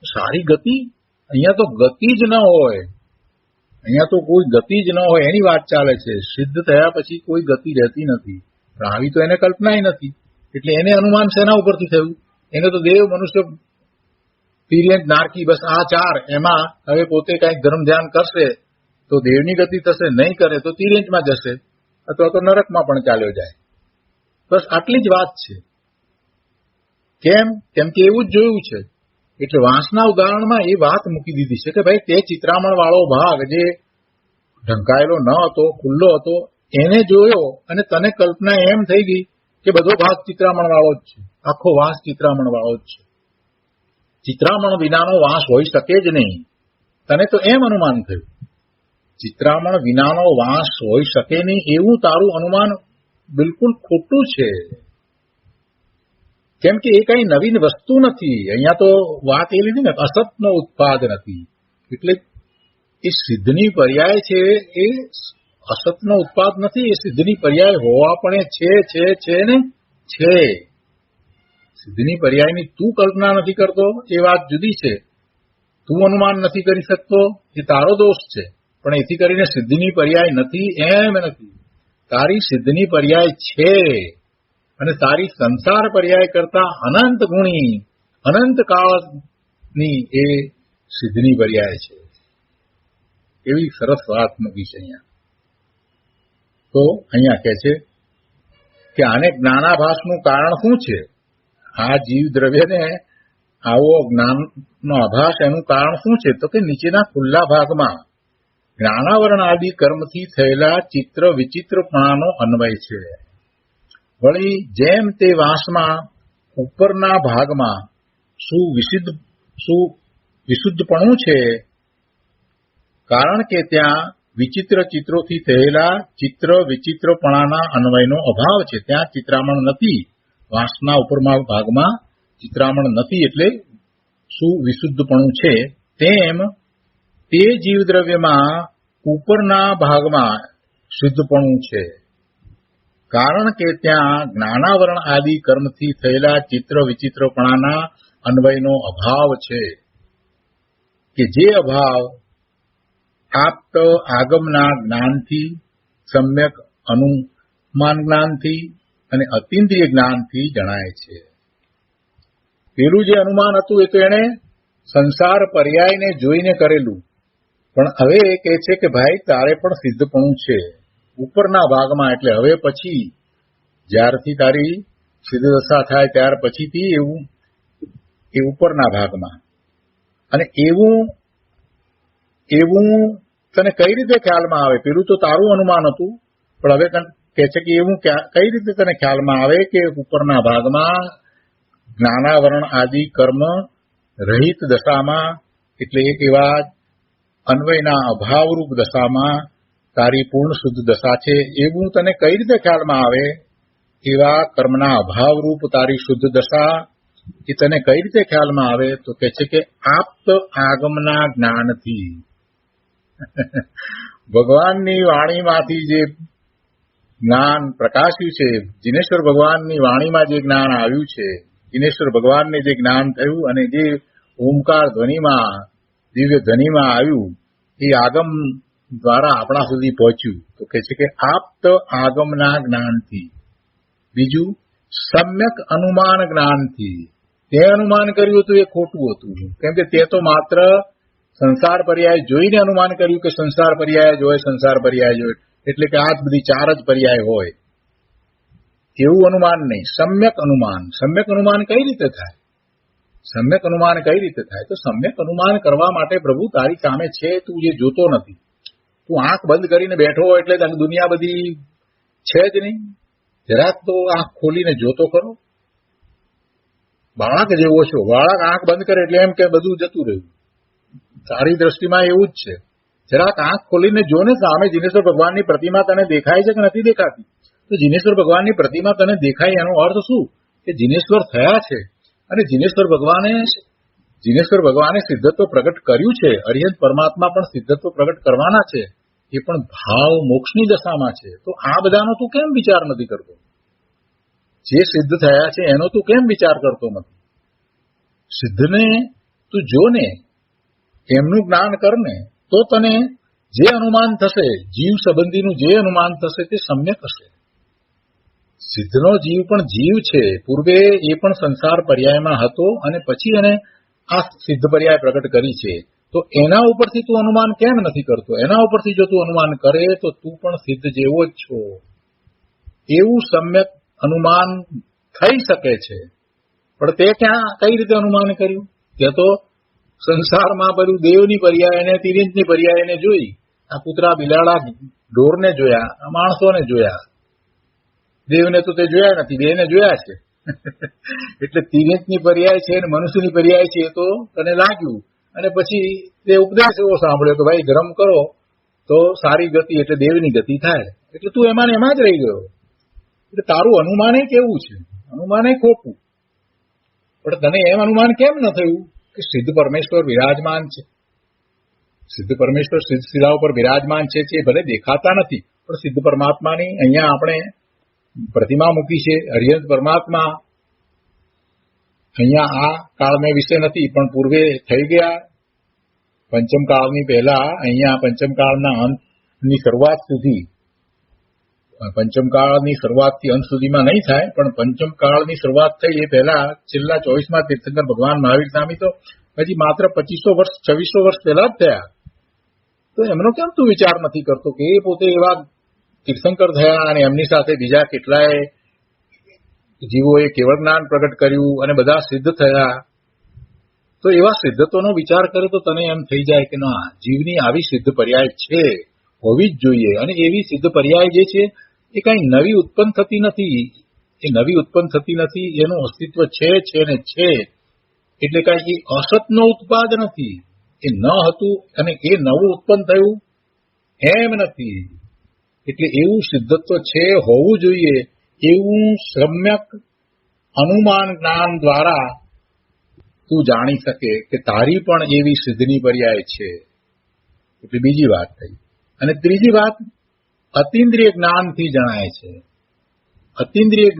સારી ગતિ? અહીંયા તો ગતિ જ ન હોય, અહીંયા તો કોઈ ગતિ જ ન હોય એની વાત ચાલે છે. સિદ્ધ થયા પછી કોઈ ગતિ રહેતી નથી. પણ આવી તો એને કલ્પના નથી. એટલે એને અનુમાન શેના ઉપરથી થયું? એને તો દેવ મનુષ્ય તિર્યંત નારકી બસ આ ચાર, એમાં હવે પોતે કંઈક ધર્મ ધ્યાન કરશે તો દેવની ગતિ થશે, નહીં કરે તો તિર્યંતમાં જશે અથવા તો નરકમાં પણ ચાલ્યો જાય. બસ આટલી જ વાત છે. કેમ કે એવું જ જોયું છે. એટલે વાંસના ઉદાહરણમાં એ વાત મૂકી દીધી છે કે ભાઈ તે ચિત્રામણ વાળો ભાગ જે ઢંકાયેલો ન હતો, ખુલ્લો હતો, એને જોયો અને તને કલ્પના એમ થઈ ગઈ કે બધો ભાગ ચિત્રામણ વાળો જ છે, આખો વાંસ ચિત્રામણ વાળો જ છે. ચિત્રામણ વિનાનો વાંસ હોઈ શકે જ નહીં. તને તો એમ અનુમાન થયું. ચિત્રામણ વિનાનો વાંસ હોઈ શકે નહીં એવું તારું અનુમાન બિલકુલ ખોટું છે. કેમ કે એ કઈ નવીન વસ્તુ નથી. અહીંયા તો વાત એ લીધી ને અસતનો ઉત્પાદ નથી. એટલે એ સિદ્ધની પર્યાય છે એ અસતનો ઉત્પાદ નથી. એ સિદ્ધની પર્યાય હોવા પણ છે ને છે. સિદ્ધની પર્યાયની તું કલ્પના નથી કરતો એ વાત જુદી છે. તું અનુમાન નથી કરી શકતો એ તારો દોષ છે. પણ એથી કરીને સિદ્ધની પર્યાય નથી એમ નથી. તારી સિદ્ધની પર્યાય છે અને તારી સંસાર પર્યાય કરતા અનંત ગુણી અનંત કાળની એ સિદ્ધની પર્યાય છે. એવી સરસ વાત મૂકી છે અહીંયા. તો અહીંયા કહે છે કે આને જ્ઞાનાભાસનું કારણ શું છે? આ જીવ દ્રવ્યને આવો જ્ઞાનનો આભાસ એનું કારણ શું છે? તો કે નીચેના ખુલ્લા ભાગમાં જ્ઞાનાવરણ આદિ કર્મથી થયેલા ચિત્ર વિચિત્રપણાનો અન્વય છે. વળી જેમ તે વાંસમાં ઉપરના ભાગમાં વિશુદ્ધપણું છે, કારણ કે ત્યાં વિચિત્ર ચિત્રોથી થયેલા ચિત્ર વિચિત્રપણાના અન્વયનો અભાવ છે. ત્યાં ચિત્રામણ નથી, વાંસના ઉપરના ભાગમાં ચિત્રામણ નથી, એટલે સુવિશુદ્ધપણું છે. તેમ તે જીવદ્રવ્યમાં ઉપરના ભાગમાં શુદ્ધપણું છે, કારણ કે ત્યાં જ્ઞાનાવરણ આદિ કર્મથી થયેલા ચિત્ર વિચિત્રપણાના અન્વયનો અભાવ છે, કે જે અભાવ આપ્ત આગમના જ્ઞાનથી, સમ્યક અનુમાન જ્ઞાનથી અને અતિન્દ્રિય જ્ઞાનથી જણાય છે. પેલું જે અનુમાન હતું એ તો એને સંસાર પર્યાયને જોઈને કરેલું, પણ હવે એ કહે છે કે ભાઈ તારે પણ સિદ્ધપણું છે ઉપરના ભાગમાં. એટલે હવે પછી જ્યારથી તારી સિદ્ધ દશા થાય ત્યાર પછીથી એવું એ ઉપરના ભાગમાં. અને એવું તને કઈ રીતે ખ્યાલમાં આવે? પેલું તો તારું અનુમાન હતું, પણ હવે કહે છે કે એવું કઈ રીતે તને ખ્યાલમાં આવે કે ઉપરના ભાગમાં જ્ઞાનાવરણ આદિ કર્મ રહિત દશામાં, એટલે એવા અન્વયના અભાવરૂપ દશામાં તારી પૂર્ણ શુદ્ધ દશા છે, એવું તને કઈ રીતે ખ્યાલમાં આવે? એવા કર્મના અભાવરૂપ તારી શુદ્ધ દશા એ તને કઈ રીતે ખ્યાલમાં આવે? તો કહે છે કે આપ્ત આગમના જ્ઞાનથી. ભગવાનની વાણીમાંથી જે જ્ઞાન પ્રકાશ્યું છે, જિનેશ્વર ભગવાનની વાણીમાં જે જ્ઞાન આવ્યું છે, જિનેશ્વર ભગવાનને જે જ્ઞાન થયું અને જે ઓમકાર ધ્વનિમાં, દિવ્ય ધ્વનિમાં આવ્યું, એ આગમ દ્વારા આપણા સુધી પહોંચ્યું. તો કહે છે કે આપ્ત આગમના જ્ઞાનથી. બીજું સમ્યક અનુમાન જ્ઞાનથી. તે અનુમાન કર્યું હતું એ ખોટું હતું, કેમ કે તે તો માત્ર સંસાર પર્યાય જોઈને અનુમાન કર્યું કે સંસાર પર્યાય જ હોય, સંસાર પર્યાય જ હોય, એટલે કે આ જ બધી ચાર જ પર્યાય હોય, એવું અનુમાન નહીં. સમ્યક અનુમાન. સમ્યક અનુમાન કઈ રીતે થાય? સમ્યક અનુમાન કઈ રીતે થાય? તો સમ્યક અનુમાન કરવા માટે પ્રભુ તારી સામે છે, તું જે જોતો નથી. તું આંખ બંધ કરીને બેઠો હોય એટલે દુનિયા બધી છે જ નહીં. જરાક તો આંખ ખોલીને જોતો કરો. બાળક જેવો છો, બાળક આંખ બંધ કરે એટલે એમ કે બધું જતું રહ્યું. તારી દ્રષ્ટિમાં એવું જ છે. જરાક આંખ ખોલીને જોને, સામે જિનેશ્વર ભગવાનની પ્રતિમા તને દેખાય છે કે નથી દેખાતી? તો જિનેશ્વર ભગવાનની પ્રતિમા તને દેખાય એનો અર્થ શું? કે જિનેશ્વર થયા છે, અને જિનેશ્વર ભગવાને સિદ્ધત્વ પ્રગટ કર્યું છે. અરિહંત પરમાત્મા પણ સિદ્ધત્વ પ્રગટ કરવાના છે, એ પણ ભાવ મોક્ષની દશામાં છે. તો આ બધાનો તું કેમ વિચાર નથી કરતો? જે સિદ્ધ થયા છે એનો તું કેમ વિચાર કરતો નથી? સિદ્ધને તું જોને, એમનું જ્ઞાન કરને, તો તને જે અનુમાન થશે, જીવ સંબંધીનું જે અનુમાન થશે તે સમ્યક હશે. સિદ્ધનો જીવ પણ જીવ છે. પૂર્વે એ પણ સંસાર પર્યાયમાં હતો અને પછી એને આ સિદ્ધ પર્યાય પ્રગટ કરી છે. તો એના ઉપરથી તું અનુમાન કેમ નથી કરતો? એના ઉપરથી જો તું અનુમાન કરે તો તું પણ સિદ્ધ જેવો જ છો. એવું સમ્યક અનુમાન થઈ શકે છે. પણ તે ક્યાં કઈ રીતે અનુમાન કર્યું? તે તો સંસારમાં બધું દેવની પર્યાયને, તિર્યંતની પર્યાયને જોઈ. આ કૂતરા બિલાડા ઢોરને જોયા, આ માણસોને જોયા. દેવને તો તે જોયા નથી, દેવને જોયા છે. એટલે તિર્યંતની પર્યાય છે અને મનુષ્યની પર્યાય છે એ તો તને લાગ્યું. અને પછી તે ઉપદેશ એવો સાંભળ્યો કે ભાઈ ધર્મ કરો તો સારી ગતિ, એટલે દેવની ગતિ થાય. એટલે તું એમાં ને એમાં જ રહી ગયો. એટલે તારું અનુમાન કેવું છે? અનુમાન ખોટું. પણ તને એમ અનુમાન કેમ ન થયું કે સિદ્ધ પરમેશ્વર વિરાજમાન છે? સિદ્ધ પરમેશ્વર સિદ્ધ શિલા ઉપર વિરાજમાન છે, જે ભલે દેખાતા નથી, પણ સિદ્ધ પરમાત્માની અહીંયા આપણે પ્રતિમા મૂકી છે. અરિહંત પરમાત્મા અહીંયા આ કાળમાં વિશે નથી, પણ પૂર્વે થઈ ગયા. પંચમ કાળની પહેલા અહીંયા પંચમ કાળના અંતની શરૂઆત સુધી, પંચમ કાળની શરૂઆતથી અંત સુધીમાં નહીં થાય, પણ પંચમ કાળની શરૂઆત થઈ એ પહેલા છેલ્લા 24માં તીર્થંકર ભગવાન મહાવીર સ્વામી તો હજી માત્ર 2500 વર્ષ 2600 વર્ષ પહેલા જ થયા. તો એમનો કેમ તું વિચાર નથી કરતો કે એ પોતે એવા તીર્થંકર થયા અને એમની સાથે બીજા કેટલાય જીવોએ કેવળ જ્ઞાન પ્રગટ કર્યું અને બધા સિદ્ધ થયા? તો એવા સિદ્ધત્વનો વિચાર કરે તો તને એમ થઈ જાય કે ના, જીવની આવી સિદ્ધ પર્યાય છે, હોવી જ જોઈએ. અને એવી સિદ્ધ પર્યાય જે છે એ કઈ નવી ઉત્પન્ન થતી નથી. એ નવી ઉત્પન્ન થતી નથી, એનું અસ્તિત્વ છે ને છે. એટલે કઈ એ અસતનો ઉત્પાદ નથી. એ ન હતું અને એ નવું ઉત્પન્ન થયું એમ નથી. એટલે એવું સિદ્ધત્વ છે, હોવું જોઈએ, એવું સમ્યક અનુમાન જ્ઞાન દ્વારા તું જાણી શકે કે તારી પણ એવી સિદ્ધની પર્યાય છે. એટલે બીજી વાત થઈ. અને ત્રીજી વાત અતિન્દ્રિય જ્ઞાનથી જણાય છે. અતિન્દ્રિય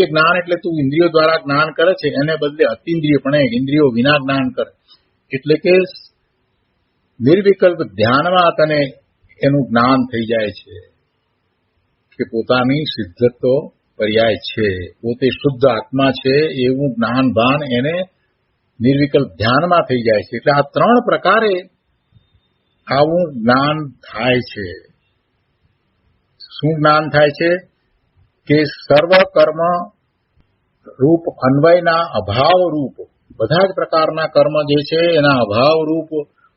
જ્ઞાન એટલે તું ઇન્દ્રિયો દ્વારા જ્ઞાન કરે છે, એને બદલે અતિન્દ્રિયપણે ઇન્દ્રિયો વિના જ્ઞાન કરે. એટલે કે નિર્વિકલ્પ ધ્યાનમાં તને એનું જ્ઞાન થઈ જાય છે કે પોતાની સિદ્ધત્વ પર્યાય છે, પોતે શુદ્ધ આત્મા છે, એવું જ્ઞાન ભાન એને નિર્વિકલ્પ ધ્યાનમાં થઈ જાય છે. એટલે આ ત્રણ પ્રકારે આવું જ્ઞાન થાય છે. શું જ્ઞાન થાય છે? કે સર્વ કર્મ રૂપ અન્વયના અભાવ રૂપ બધા જ પ્રકારના કર્મ જે છે એના અભાવ રૂપ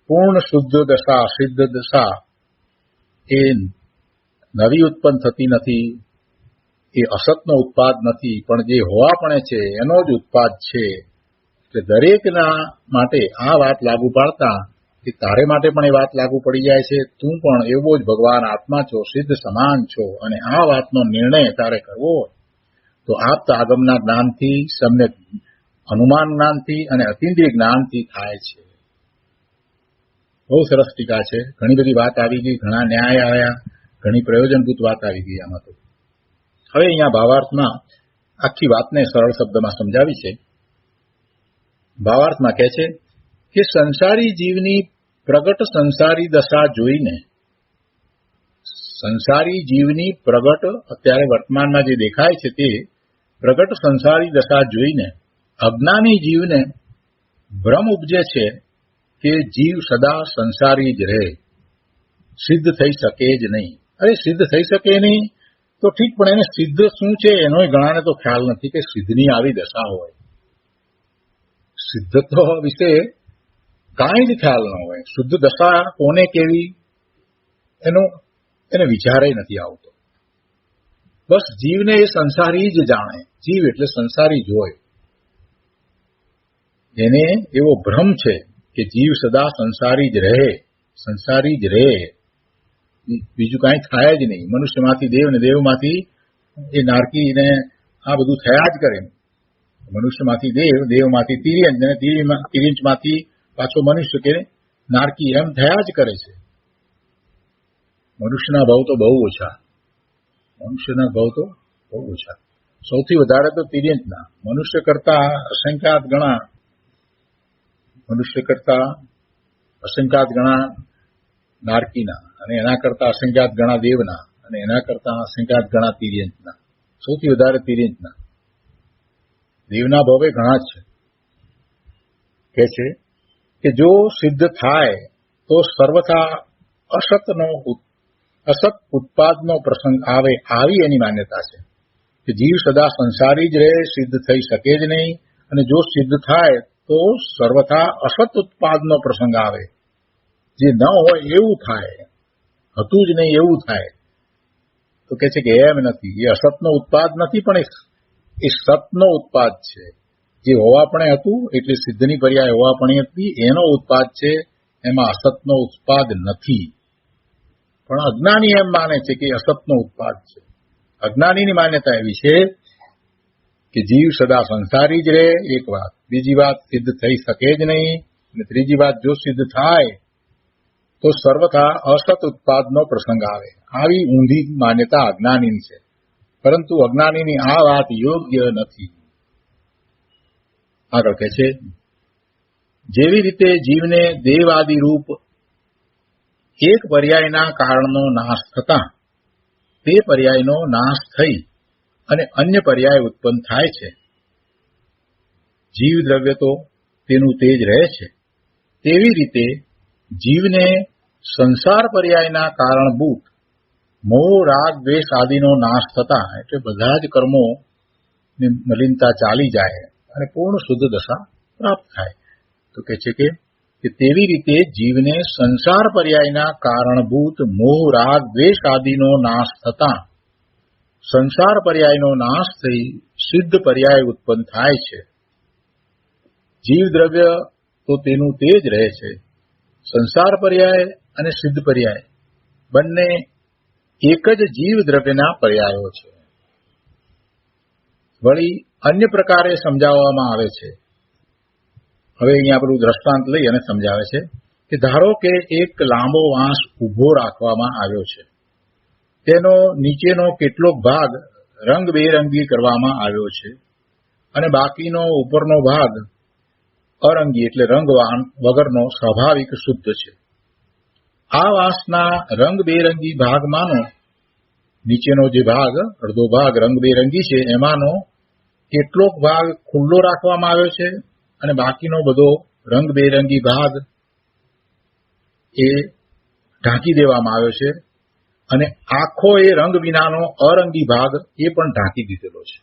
પૂર્ણ શુદ્ધ દશા, સિદ્ધ દશા એ નવી ઉત્પન્ન થતી નથી, એ અસતનો ઉત્પાદ નથી, પણ જે હોવાપણે છે એનો જ ઉત્પાદ છે. એટલે દરેકના માટે આ વાત લાગુ પાડતા કે તારે માટે પણ એ વાત લાગુ પડી જાય છે. તું પણ એવો જ ભગવાન આત્મા છો, સિદ્ધ સમાન છો, અને આ વાતનો નિર્ણય તારે કરવો તો આપ્ત આગમના જ્ઞાનથી, સમ્યક અનુમાન જ્ઞાનથી અને અતિન્દ્રિય જ્ઞાનથી થાય છે. બહુ સરસ ટીકા છે. ઘણી બધી વાત આવી ગઈ, ઘણા ન્યાય આવ્યા, ઘણી પ્રયોજનભૂત વાત આવી ગઈ આમાં. તો હવે અહીંયા ભાવાર્થમાં આખી વાતને સરળ શબ્દમાં સમજાવી છે. ભાવાર્થમાં કહે છે કે સંસારી જીવની પ્રગટ સંસારી દશા જોઈને, સંસારી જીવની પ્રગટ અત્યારે વર્તમાનમાં જે દેખાય છે તે પ્રગટ સંસારી દશા જોઈને અજ્ઞાની જીવને ભ્રમ ઉપજે છે કે જીવ સદા સંસારી જ રહે, સિદ્ધ થઈ શકે જ નહીં. અરે સિદ્ધ થઈ શકે નહીં તો ઠીક, પણ એને સિદ્ધ શું છે એનોય ઘણાને તો ખ્યાલ નથી કે સિદ્ધની આવી દશા હોય. સિદ્ધત્વ વિશે કાંઈ જ ખ્યાલ ન હોય. શુદ્ધ દશા કોને કેવી એને વિચારે નથી આવતો. બસ જીવને એ સંસારી જ જાણે. જીવ એટલે સંસારી જ હોય. એને એવો ભ્રમ છે કે જીવ સદા સંસારી જ રહે, સંસારી જ રહે, બીજું કાંઈ થાય જ નહીં. મનુષ્યમાંથી દેવ ને દેવમાંથી એ નારકી ને આ બધું થયા જ કરે. મનુષ્યમાંથી દેવ, દેવમાંથી તિર્યંચ અને તિર્યંચમાંથી પાછો મનુષ્ય કે નારકી એમ થયા જ કરે છે. મનુષ્યના ભાવ તો બહુ ઓછા, મનુષ્યના ભાવ તો બહુ ઓછા. સૌથી વધારે તો તિર્યંચના. મનુષ્ય કરતા અસંખ્યાત ગણા, મનુષ્ય કરતા અસંખ્યાત ગણા નારકીના, અને એના કરતા અસંખ્યાત ગણા દેવના, અને એના કરતા અસંખ્યાત ગણા તિર્યંચના. સૌથી વધારે તિર્યંચના. દેવના ભાવે ઘણા જ છે. કહે છે કે જો સિદ્ધ થાય તો સર્વથા અસત ઉત્પાદનો પ્રસંગ આવે, આવી એની માન્યતા છે કે જીવ સદા સંસારી જ રહે, સિદ્ધ થઈ શકે જ નહીં. અને જો સિદ્ધ થાય તો સર્વથા અસત ઉત્પાદનો પ્રસંગ આવે, જે ન હોય એવું થાય, હતું જ નહીં એવું થાય. તો કહે છે કે એમ નથી, એ અસતનો ઉત્પાદ નથી, પણ એ સતનો ઉત્પાદ છે. જે હોવાપણે હતું એટલે સિદ્ધની પર્યાય હોવાપણે હતી, એનો ઉત્પાદ છે. એમાં અસતનો ઉત્પાદ નથી. પણ અજ્ઞાની એમ માને છે કે અસતનો ઉત્પાદ છે. અજ્ઞાનીની માન્યતા એવી છે કે જીવ સદા સંસારી જ રહે, એક વાત. બીજી વાત, સિદ્ધ થઈ શકે જ નહીં. અને ત્રીજી વાત, જો સિદ્ધ થાય તો સર્વથા અસત ઉત્પાદનો પ્રસંગ આવે. આવી ઊંધી માન્યતા અજ્ઞાનીની છે. પરંતુ અજ્ઞાનીની આ વાત યોગ્ય નથી. આગળ કહે છે, જેવી રીતે જીવને દેવ આદિ રૂપ એક પર્યાયના કારણનો નાશ થતા તે પર્યાયનો નાશ થઈ અને અન્ય પર્યાય ઉત્પન્ન થાય છે. જીવ દ્રવ્ય તો તેનું તેજ રહે છે. તેવી રીતે જીવને સંસાર પર્યાયના કારણભૂત મોહ, રાગ, દ્વેષ આદિનો નાશ થતા, એટલે બધા જ કર્મોની મલિનતા ચાલી જાય અને પૂર્ણ શુદ્ધ દશા પ્રાપ્ત થાય. તો કહે છે કે તેવી રીતે જીવને સંસાર પર્યાયના કારણભૂત મોહ રાગ દ્વેષ આદિનો નાશ થતા સંસાર પર્યાયનો નાશ થઈ સિદ્ધ પર્યાય ઉત્પન્ન થાય છે. જીવ દ્રવ્ય તો તેનું તે જ રહે છે. સંસાર પર્યાય અને સિદ્ધ પર્યાય બંને એક જ જીવ દ્રવ્યના પર્યાયો છે. વળી અન્ય પ્રકારે સમજાવવામાં આવે છે. હવે અહીંયા આપણું દ્રષ્ટાંત લઈ અને સમજાવે છે કે ધારો કે એક લાંબો વાંસ ઉભો રાખવામાં આવ્યો છે. તેનો નીચેનો કેટલોક ભાગ રંગબેરંગી કરવામાં આવ્યો છે અને બાકીનો ઉપરનો ભાગ અરંગી એટલે રંગ વગરનો સ્વાભાવિક શુદ્ધ છે. આ વાંસના રંગબેરંગી ભાગમાંનો નીચેનો જે ભાગ અડધો ભાગ રંગબેરંગી છે એમાંનો કેટલોક ભાગ ખુલ્લો રાખવામાં આવ્યો છે અને બાકીનો બધો રંગબેરંગી ભાગ એ ઢાંકી દેવામાં આવ્યો છે અને આખો એ રંગ વિનાનો અરંગી ભાગ એ પણ ઢાંકી દીધેલો છે.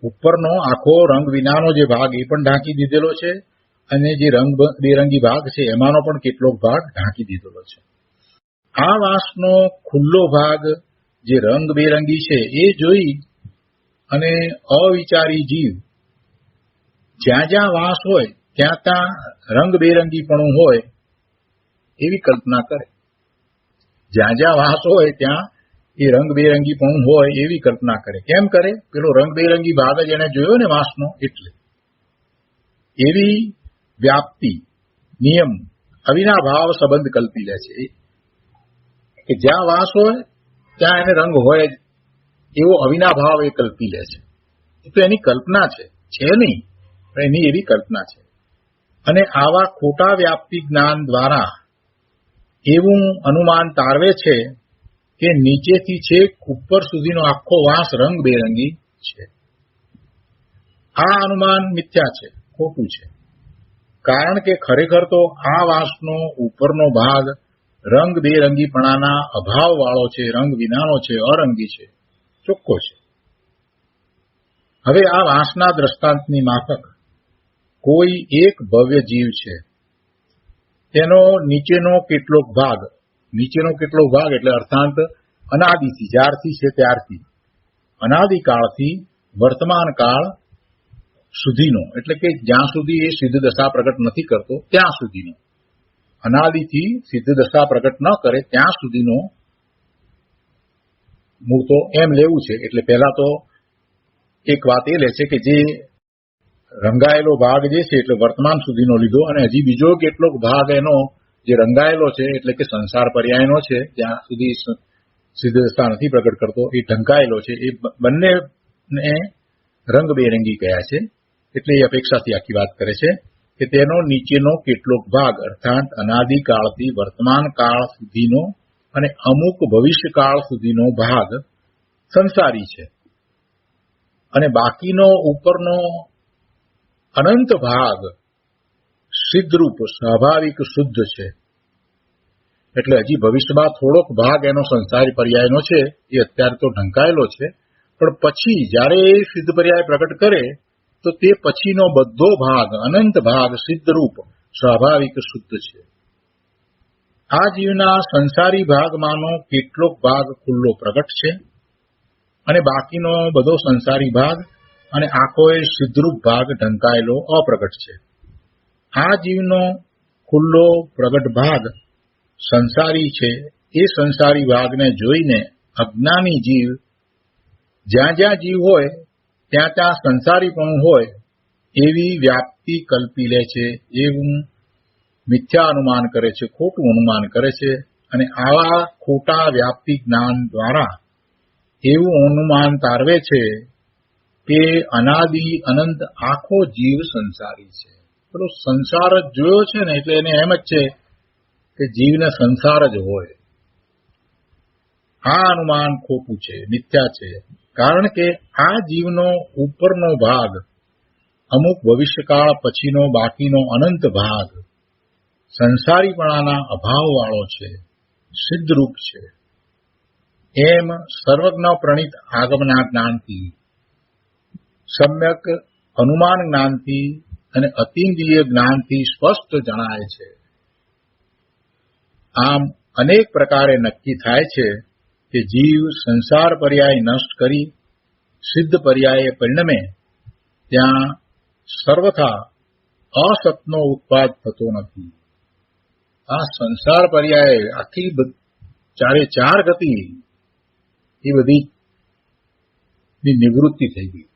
ઉપરનો આખો રંગ વિનાનો જે ભાગ એ પણ ઢાંકી દીધેલો છે અને જે રંગબેરંગી ભાગ છે એમાંનો પણ કેટલોક ભાગ ઢાંકી દીધેલો છે. આ વાંસનો ખુલ્લો ભાગ જે રંગબેરંગી છે એ જોઈ અને અવિચારી જીવ જ્યાં જ્યાં વાંસ હોય ત્યાં ત્યાં રંગબેરંગીપણું હોય એવી કલ્પના કરે. જ્યાં જ્યાં વાંસ હોય ત્યાં એ રંગબેરંગીપણું હોય એવી કલ્પના કરે. કેમ કરે? પેલો રંગબેરંગી ભાગ જ એને જોયો ને વાંસનો એટલે. એવી વ્યાપ્તિ નિયમ અવિનાભાવ સંબંધ કલ્પી લે છે કે જ્યાં વાંસ હોય ત્યાં એને રંગ હોય જ એવો અવિનાભાવ એ કલ્પી લે છે. એ તો એની કલ્પના છે નહીં, પણ એની એવી કલ્પના છે. અને આવા ખોટા વ્યાપ્તિ જ્ઞાન દ્વારા એવું અનુમાન તારવે છે કે નીચેથી છેક ઉપર સુધીનો આખો વાંસ રંગબેરંગી છે. આ અનુમાન મિથ્યા છે, ખોટું છે. કારણ કે ખરેખર તો આ વાંસનો ઉપરનો ભાગ રંગબેરંગીપણાના અભાવવાળો છે, રંગ વિનાનો છે, અરંગી છે, ચોખ્ખો છે. હવે આ વાંસના દ્રષ્ટાંતની માફક કોઈ એક ભવ્ય જીવ છે. તેનો નીચેનો કેટલોક ભાગ એટલે અર્થાંત અનાદિથી, જ્યારથી છે ત્યારથી, અનાદિકાળથી વર્તમાન કાળ સુધીનો, એટલે કે જ્યાં સુધી એ સિદ્ધ દશા પ્રગટ નથી કરતો ત્યાં સુધીનો, અનાદિથી સિદ્ધ દશા પ્રગટ ન કરે ત્યાં સુધીનો મૂળ તો એમ લેવું છે. એટલે પહેલા તો એક વાત એ લે છે કે જે રંગાયેલો ભાગ જે છે એટલે વર્તમાન સુધીનો લીધો અને હજી બીજો કેટલોક ભાગ એનો જે રંગાયેલો છે એટલે કે સંસાર પર્યાયનો છે, જ્યાં સુધી સિદ્ધ દશા નથી પ્રગટ કરતો, એ ઢંકાયેલો છે. એ બંનેને રંગબેરંગી કયા છે. એટલે એ અપેક્ષાથી આખી વાત કરે છે કે તેનો નીચેનો કેટલોક ભાગ અર્થાત અનાદિકાળથી વર્તમાન કાળ સુધીનો અને અમુક ભવિષ્યકાળ સુધીનો ભાગ સંસારી છે અને બાકીનો ઉપરનો અનંત ભાગ સિદ્ધરૂપ સ્વાભાવિક શુદ્ધ છે. એટલે હજી ભવિષ્યમાં થોડોક ભાગ એનો સંસારી પર્યાયનો છે, એ અત્યારે તો ઢંકાયેલો છે, પણ પછી જ્યારે એ સિદ્ધ પર્યાય પ્રગટ કરે તો તે પછીનો બધો ભાગ અનંત ભાગ સિદ્ધરૂપ સ્વાભાવિક શુદ્ધ છે. આ જીવના સંસારી ભાગમાંનો કેટલોક ભાગ ખુલ્લો પ્રગટ છે અને બાકીનો બધો સંસારી ભાગ અને આખો એ સિદ્ધરૂપ ભાગ ઢંકાયેલો અપ્રગટ છે. આ જીવનો ખુલ્લો પ્રગટ ભાગ સંસારી છે. એ સંસારી ભાગને જોઈને અજ્ઞાની જીવ જ્યાં જ્યાં જીવ હોય ત્યાં ત્યાં સંસારીપણું હોય એવી વ્યાપ્તિ કલ્પી લે છે, એવું મિથ્યા અનુમાન કરે છે, ખોટું અનુમાન કરે છે. અને આવા ખોટા વ્યાપ્તિ જ્ઞાન દ્વારા એવું અનુમાન તારવે છે કે અનાદિ અનંત આખો જીવ સંસારી છે. પેલો સંસાર જ જોયો છે ને એટલે એને એમ જ છે કે જીવને સંસાર જ હોય. આ અનુમાન ખોટું છે, મિથ્યા છે. કારણ કે આ જીવનો ઉપરનો ભાગ અમુક ભવિષ્યકાળ પછીનો બાકીનો અનંત ભાગ સંસારીપણાના અભાવવાળો છે, સિદ્ધરૂપ છે. એમ સર્વજ્ઞ પ્રણીત આગમના જ્ઞાનથી, સમ્યક અનુમાન જ્ઞાનથી અને અતિન્દ્રિય જ્ઞાનથી સ્પષ્ટ જણાય છે. આમ અનેક પ્રકારે નક્કી થાય છે કે જીવ સંસાર પર્યાય નષ્ટ કરી સિદ્ધ પર્યાયે પરિણમે ત્યાં સર્વથા અસતનો ઉત્પાદ થતો નથી. આ સંસાર પર્યાય આખી ચારે ચાર ગતિ એ બધી નિવૃત્તિ થઈ ગઈ.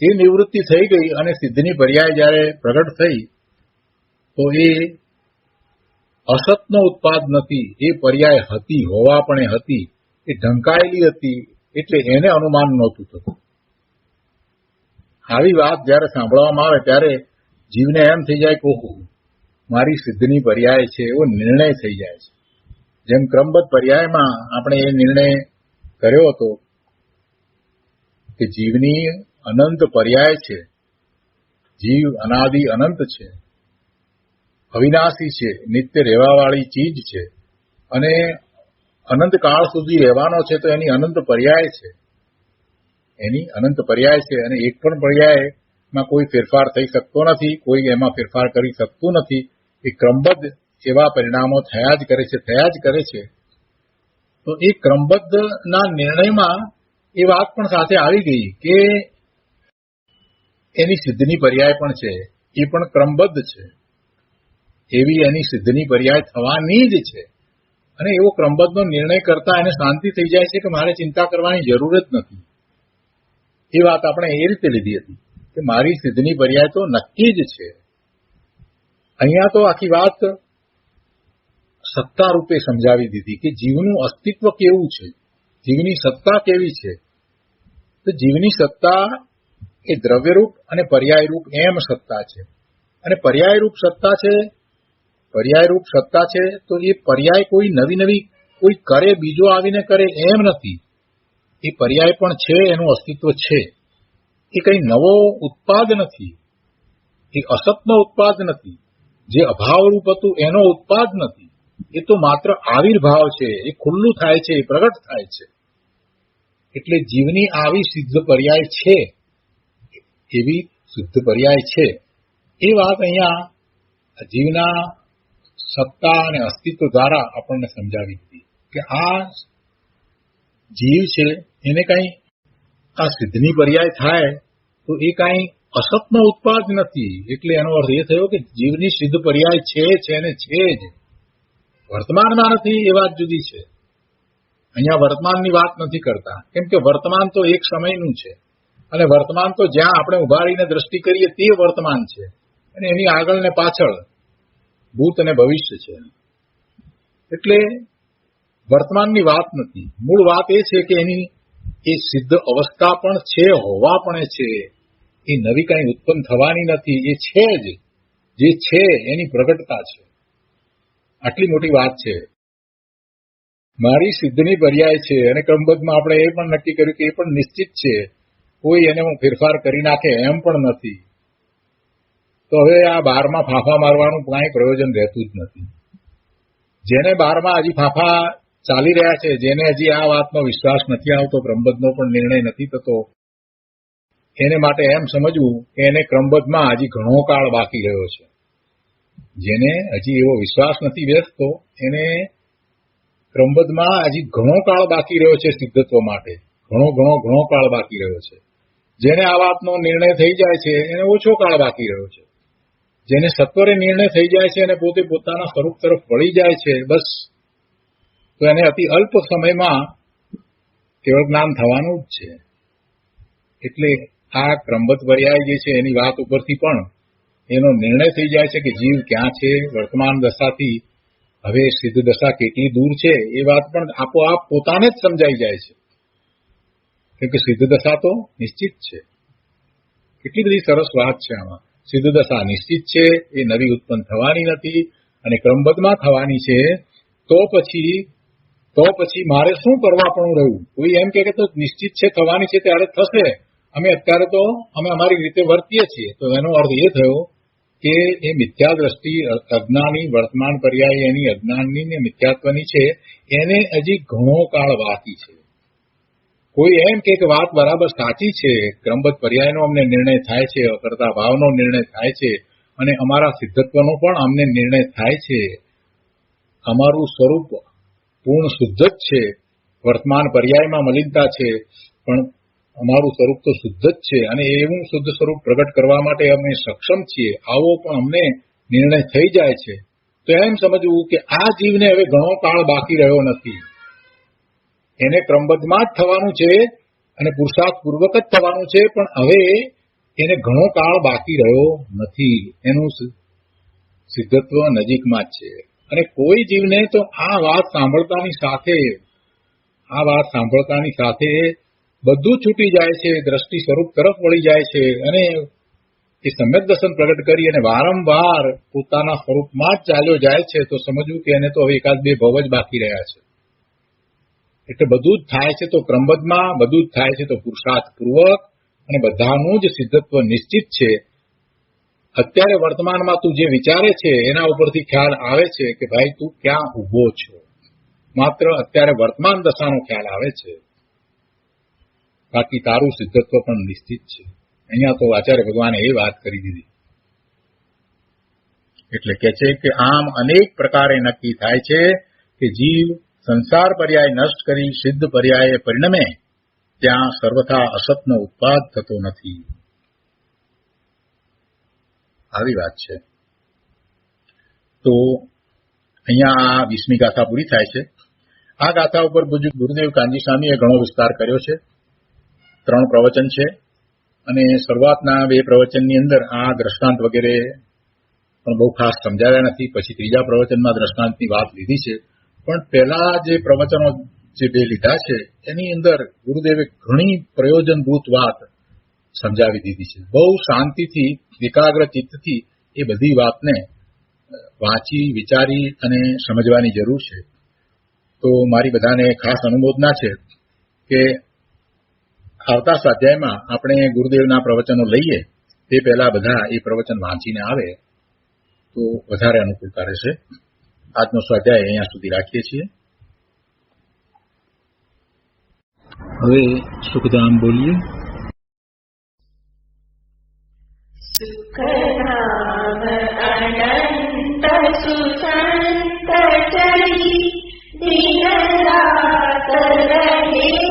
એ નિવૃત્તિ થઈ ગઈ અને સિદ્ધની પર્યાય જયારે પ્રગટ થઈ તો એ અસતનો ઉત્પાદ નથી. એ પર્યાય હતી, હોવા પણ હતી, એ ઢંકાયેલી હતી, એટલે એને અનુમાન નહોતું થતું. આવી વાત જયારે સાંભળવામાં આવે ત્યારે જીવને એમ થઈ જાય કે ઓહો, મારી સિદ્ધની પર્યાય છે એવો નિર્ણય થઈ જાય છે. જેમ ક્રમબદ્ધ પર્યાયમાં આપણે એ નિર્ણય કર્યો હતો કે જીવની અનંત પર્યાય છે, જીવ અનાદિ અનંત છે, અવિનાશી છે, નિત્ય રહેવાવાળી ચીજ છે અને અનંત કાળ સુધી રહેવાનો છે, તો એની અનંત પર્યાય છે. એની અનંત પર્યાય છે અને એક પણ પર્યાયમાં કોઈ ફેરફાર થઈ શકતો નથી, કોઈ એમાં ફેરફાર કરી શકતું નથી. એ ક્રમબદ્ધ એવા પરિણામો થયા જ કરે છે. તો એ ક્રમબદ્ધના નિર્ણયમાં એ વાત પણ સાથે આવી ગઈ કે એની સિદ્ધની પર્યાય પણ છે, એ પણ ક્રમબદ્ધ છે. એવી એની સિદ્ધની પર્યાય થવાની જ છે. અને એવો ક્રમબદ્ધનો નિર્ણય કરતા એને શાંતિ થઈ જાય છે કે મારે ચિંતા કરવાની જરૂર જ નથી. એ વાત આપણે એ રીતે લીધી હતી કે મારી સિદ્ધની પર્યાય તો નક્કી જ છે. અહીંયા તો આખી વાત સત્તા રૂપે સમજાવી દીધી કે જીવનું અસ્તિત્વ કેવું છે, જીવની સત્તા કેવી છે. તો જીવની સત્તા એ દ્રવ્યરૂપ અને પર્યાયરૂપ એમ સત્તા છે. અને પર્યાયરૂપ સત્તા છે તો એ પર્યાય કોઈ નવી કોઈ કરે, બીજો આવીને કરે એમ નથી. એ પર્યાય પણ છે, એનું અસ્તિત્વ છે. એ કઈ નવો ઉત્પાદ નથી, એ અસતનો ઉત્પાદ નથી, જે અભાવરૂપ હતું એનો ઉત્પાદ નથી. એ તો માત્ર આવિર્ભાવ છે, એ ખુલ્લું થાય છે, એ પ્રગટ થાય છે. એટલે જીવની આવી સિદ્ધ પર્યાય છે, એવી સિદ્ધ પર્યાય છે. એ વાત અહીંયા જીવના સત્તા અને અસ્તિત્વ દ્વારા આપણને સમજાવી દીધી કે આ જીવ છે એને કઈ આ સિદ્ધની પર્યાય થાય તો એ કઈ અસતનો ઉત્પાદ નથી. એટલે એનો અર્થ એ થયો કે જીવની સિદ્ધ પર્યાય છે અને છે જ, વર્તમાનમાં નથી. એ વાત જુદી છે. અહીંયા વર્તમાનની વાત નથી કરતા, કેમ કે વર્તમાન તો એક સમયનું છે અને વર્તમાન તો જ્યાં આપણે ઉભા રહીને દ્રષ્ટિ કરીએ તે વર્તમાન છે અને એની આગળ ને પાછળ ભૂત અને ભવિષ્ય છે. એટલે વર્તમાનની વાત નથી. મૂળ વાત એ છે કે એની એ સિદ્ધ અવસ્થા પણ છે, હોવા પણ છે. એ નવી કઈ ઉત્પન્ન થવાની નથી, એ છે જ, જે છે એની પ્રગટતા છે. આટલી મોટી વાત છે. મારી સિદ્ધની પર્યાય છે અને ક્રમબદ્ધમાં આપણે એ પણ નક્કી કર્યું કે એ પણ નિશ્ચિત છે, કોઈ એને ફેરફાર કરી નાખે એમ પણ નથી. તો હવે આ બારમાં ફાંફા મારવાનું કાંઈ પ્રયોજન રહેતું જ નથી. જેને બારમાં હજી ફાંફા ચાલી રહ્યા છે, જેને હજી આ વાતનો વિશ્વાસ નથી આવતો, ક્રમબદ્ધનો પણ નિર્ણય નથી થતો, એને માટે એમ સમજવું કે એને ક્રમબદ્ધમાં હજી ઘણો કાળ બાકી રહ્યો છે. જેને હજી એવો વિશ્વાસ નથી બેસતો એને ક્રમબદ્ધમાં હજી ઘણો કાળ બાકી રહ્યો છે સિદ્ધત્વ માટે, ઘણો કાળ બાકી રહ્યો છે. જેને આ વાતનો નિર્ણય થઈ જાય છે એને ઓછો કાળ બાકી રહ્યો છે. જેને સત્વરે નિર્ણય થઈ જાય છે અને પોતે પોતાના સ્વરૂપ તરફ વળી જાય છે, બસ, તો એને અતિ અલ્પ સમયમાં કેવળ જ્ઞાન થવાનું જ છે. એટલે આ ક્રમબદ્ધ પર્યાય જે છે એની વાત ઉપરથી પણ એનો નિર્ણય થઈ જાય છે કે જીવ ક્યાં છે, વર્તમાન દશાથી હવે સિદ્ધ દશા કેટલી દૂર છે, એ વાત પણ આપોઆપ પોતાને જ સમજાઈ જાય છે. કેમ કે સિદ્ધ દશા તો નિશ્ચિત છે. કેટલી બધી સરસ વાત છે આમાં. સિદ્ધ દશા નિશ્ચિત છે, એ નવી ઉત્પન્ન થવાની નથી અને ક્રમબદ્ધમાં થવાની છે. તો પછી મારે શું કરવા પણ રહ્યું? કોઈ એમ કે તો નિશ્ચિત છે, થવાની છે, ત્યારે થશે. અત્યારે તો અમે અમારી રીતે વર્તીએ છીએ. તો એનો અર્થ એ થયો કે એ મિથ્યા દ્રષ્ટિ અજ્ઞાની વર્તમાન પર્યાય એની અજ્ઞાનની ને મિથ્યાત્વની છે, એને હજી ઘણો કાળ બાકી છે. કોઈ એમ કે વાત બરાબર સાચી છે, ક્રમબદ્ધ પર્યાયનો અમને નિર્ણય થાય છે, અકર્તા ભાવનો નિર્ણય થાય છે, અને અમારા સિદ્ધત્વનો પણ અમને નિર્ણય થાય છે. અમારું સ્વરૂપ પૂર્ણ શુદ્ધ જ છે. વર્તમાન પર્યાયમાં મલિનતા છે, પણ અમારું સ્વરૂપ તો શુદ્ધ જ છે, અને એવું શુદ્ધ સ્વરૂપ પ્રગટ કરવા માટે અમે સક્ષમ છીએ, આવો પણ અમને નિર્ણય થઈ જાય છે. તો એમ સમજવું કે આ જીવને હવે ઘણો કાળ બાકી રહ્યો નથી. એને ક્રમબદ્ધમાં જ થવાનું છે અને પુરુષાર્થપૂર્વક જ થવાનું છે, પણ હવે એને ઘણો કાળ બાકી રહ્યો નથી. એનું સિદ્ધત્વ નજીકમાં જ છે. અને કોઈ જીવને તો આ વાત સાંભળતાની સાથે બધું છૂટી જાય છે, દ્રષ્ટિ સ્વરૂપ તરફ વળી જાય છે, અને એ સમ્યક દર્શન પ્રગટ કરી અને વારંવાર પોતાના સ્વરૂપમાં જ ચાલ્યો જાય છે. તો સમજવું કે એને તો હવે એકાદ બે ભવ જ બાકી રહ્યા છે. એટલે બધું જ થાય છે તો ક્રમબદ્ધમાં, બધું જ થાય છે તો પુરુષાર્થપૂર્વક, અને બધાનું જ સિદ્ધત્વ નિશ્ચિત છે. અત્યારે વર્તમાનમાં તું જે વિચારે છે એના ઉપરથી ખ્યાલ આવે છે કે ભાઈ તું ક્યાં ઉભો છો. માત્ર અત્યારે વર્તમાન દશાનો ખ્યાલ આવે છે, બાકી તારું સિદ્ધત્વ પણ નિશ્ચિત છે. અહીંયા તો આચાર્ય ભગવાને એ વાત કરી દીધી. એટલે કે છે કે આમ અનેક પ્રકારે નક્કી થાય છે કે જીવ સંસાર પર્યાય નષ્ટ કરી સિદ્ધ પર્યાય પરિણમે ત્યાં સર્વથા અસતનો ઉત્પાદ થતો નથી. આવી વાત છે. તો અહીંયા આ 20મી ગાથા પૂરી થાય છે. આ ગાથા ઉપર ગુરુદેવ કાનજી સ્વામીએ ઘણો વિસ્તાર કર્યો છે. 3 પ્રવચન છે, અને શરૂઆતના 2 પ્રવચનની અંદર આ દ્રષ્ટાંત વગેરે પણ બહુ ખાસ સમજાવ્યા નથી. પછી 3જા પ્રવચનમાં દ્રષ્ટાંતની વાત લીધી છે. પણ પહેલા જે પ્રવચનો જે 2 લીધા છે એની અંદર ગુરુદેવે ઘણી પ્રયોજનભૂત વાત સમજાવી દીધી છે. બહુ શાંતિથી, એકાગ્ર ચિત્તથી એ બધી વાતને વાંચી, વિચારી અને સમજવાની જરૂર છે. તો મારી બધાને ખાસ અનુમોદના છે કે આવતા સ્વાધ્યાયમાં આપણે ગુરુદેવના પ્રવચનો લઈએ તે પહેલા બધા એ પ્રવચન વાંચીને આવે તો વધારે અનુકૂળતા રહેશે. આજનો સ્વાધ્યાય અહીંયા સુધી રાખીએ છીએ. હવે સુખધામ બોલીએ. સુખધામ અનંત સુસંત ચરી દિન રાત રહે